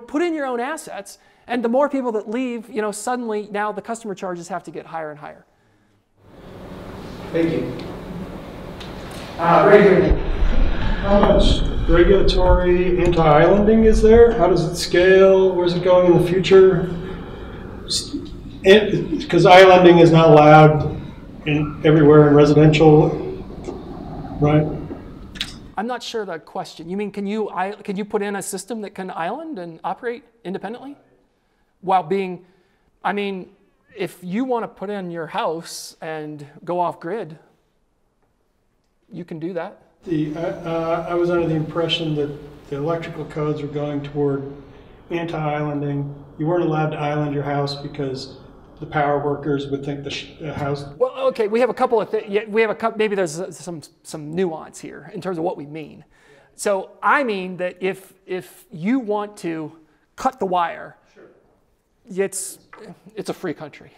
Put in your own assets, and the more people that leave, suddenly now the customer charges have to get higher and higher. Thank you. How much regulatory anti-islanding is there? How does it scale? Where's it going in the future? Because islanding is not allowed everywhere in residential, right? I'm not sure the question. You mean, can you put in a system that can island and operate independently? While being, if you want to put in your house and go off grid, you can do that. I was under the impression that the electrical codes were going toward anti-islanding. You weren't allowed to island your house because the power workers would think the house. Well, okay, we have a couple of things. Yeah, we have a couple. Maybe there's some nuance here in terms of what we mean. So I mean that if you want to cut the wire, it's a free country.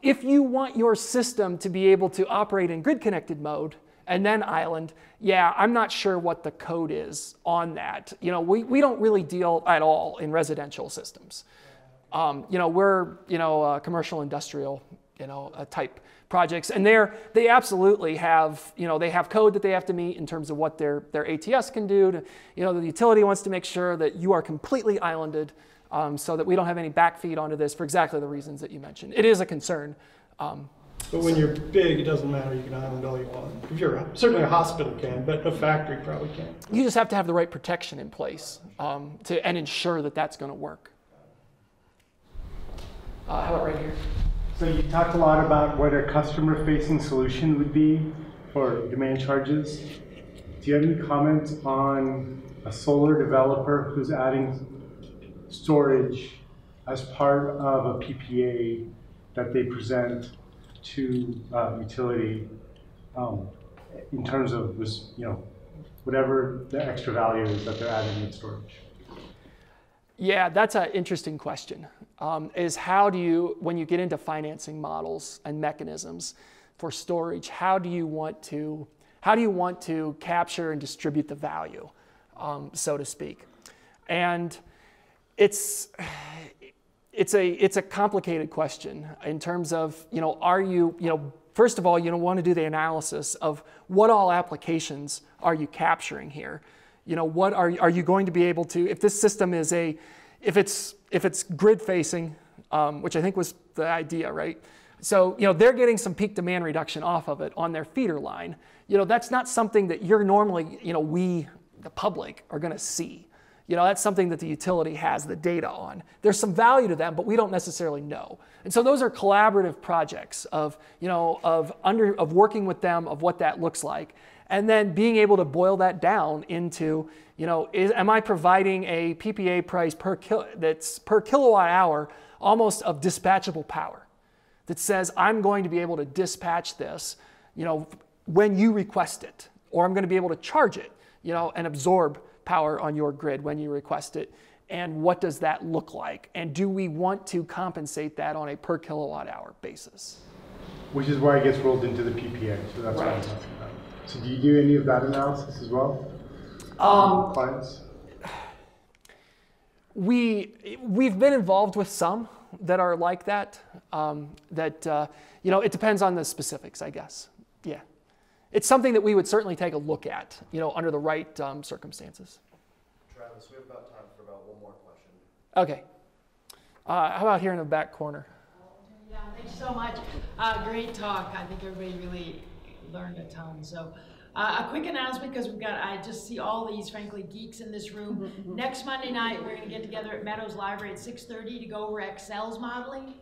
If you want your system to be able to operate in grid-connected mode and then island, yeah, I'm not sure what the code is on that. You know, we don't really deal at all in residential systems. You know, we're, you know, commercial industrial, you know, type projects, and they absolutely have, you know, they have code that they have to meet in terms of what their ATS can do. To, you know, the utility wants to make sure that you are completely islanded, so that we don't have any backfeed onto this for exactly the reasons that you mentioned. It is a concern. But when you're big, it doesn't matter. You can island all you want. If you're certainly a hospital can, but a factory probably can't. You just have to have the right protection in place and ensure that that's going to work. How about right here? So you talked a lot about what a customer-facing solution would be for demand charges. Do you have any comments on a solar developer who's adding storage as part of a PPA that they present to utility in terms of this, you know, whatever the extra value is that they're adding in storage? Yeah, that's an interesting question. Is how do you, when you get into financing models and mechanisms for storage, how do you want to capture and distribute the value, so to speak? And it's a complicated question in terms of, you know, are you, you know, first of all, you want to do the analysis of what all applications are you capturing here. You know, what are you going to be able to, if this system is if it's grid facing, which I think was the idea, right? So, you know, they're getting some peak demand reduction off of it on their feeder line. You know, that's not something that you're normally, you know, we, the public, are going to see. You know, that's something that the utility has the data on. There's some value to them, but we don't necessarily know. And so those are collaborative projects of, you know, of working with them, of what that looks like. And then being able to boil that down into, you know, am I providing a PPA price that's per kilowatt hour almost of dispatchable power that says I'm going to be able to dispatch this, you know, when you request it, or I'm going to be able to charge it, you know, and absorb power on your grid when you request it. And what does that look like? And do we want to compensate that on a per kilowatt hour basis? Which is why it gets rolled into the PPA, so that's what I'm talking about. So do you do any of that analysis as well? Clients? We've been involved with some that are like that. You know, it depends on the specifics, I guess. Yeah, it's something that we would certainly take a look at, you know, under the right circumstances. Travis, we have about time for about one more question. Okay. How about here in the back corner? Yeah, thanks so much. Great talk. I think everybody really learned a ton. So a quick announcement, because I just see all these, frankly, geeks in this room. Next Monday night, we're going to get together at Meadows Library at 6:30 to go over Excel's modeling.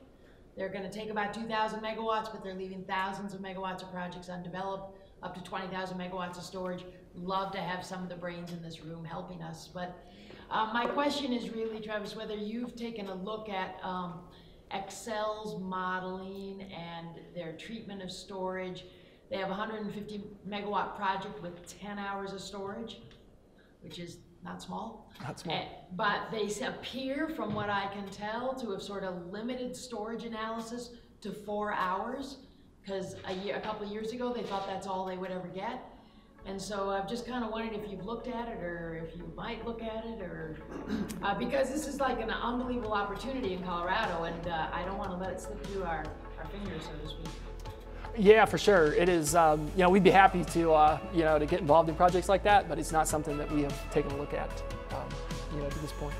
They're going to take about 2,000 megawatts, but they're leaving thousands of megawatts of projects undeveloped, up to 20,000 megawatts of storage. Love to have some of the brains in this room helping us. But my question is really, Travis, whether you've taken a look at Excel's modeling and their treatment of storage. They have a 150 megawatt project with 10 hours of storage, which is not small. Not small. But they appear, from what I can tell, to have sort of limited storage analysis to 4 hours, because a couple of years ago they thought that's all they would ever get. And so I'm just kind of wondering if you've looked at it, or if you might look at it, or because this is like an unbelievable opportunity in Colorado, and I don't want to let it slip through our fingers, so to speak. Yeah, for sure. It is, you know, we'd be happy to, you know, to get involved in projects like that, but it's not something that we have taken a look at, you know, to this point.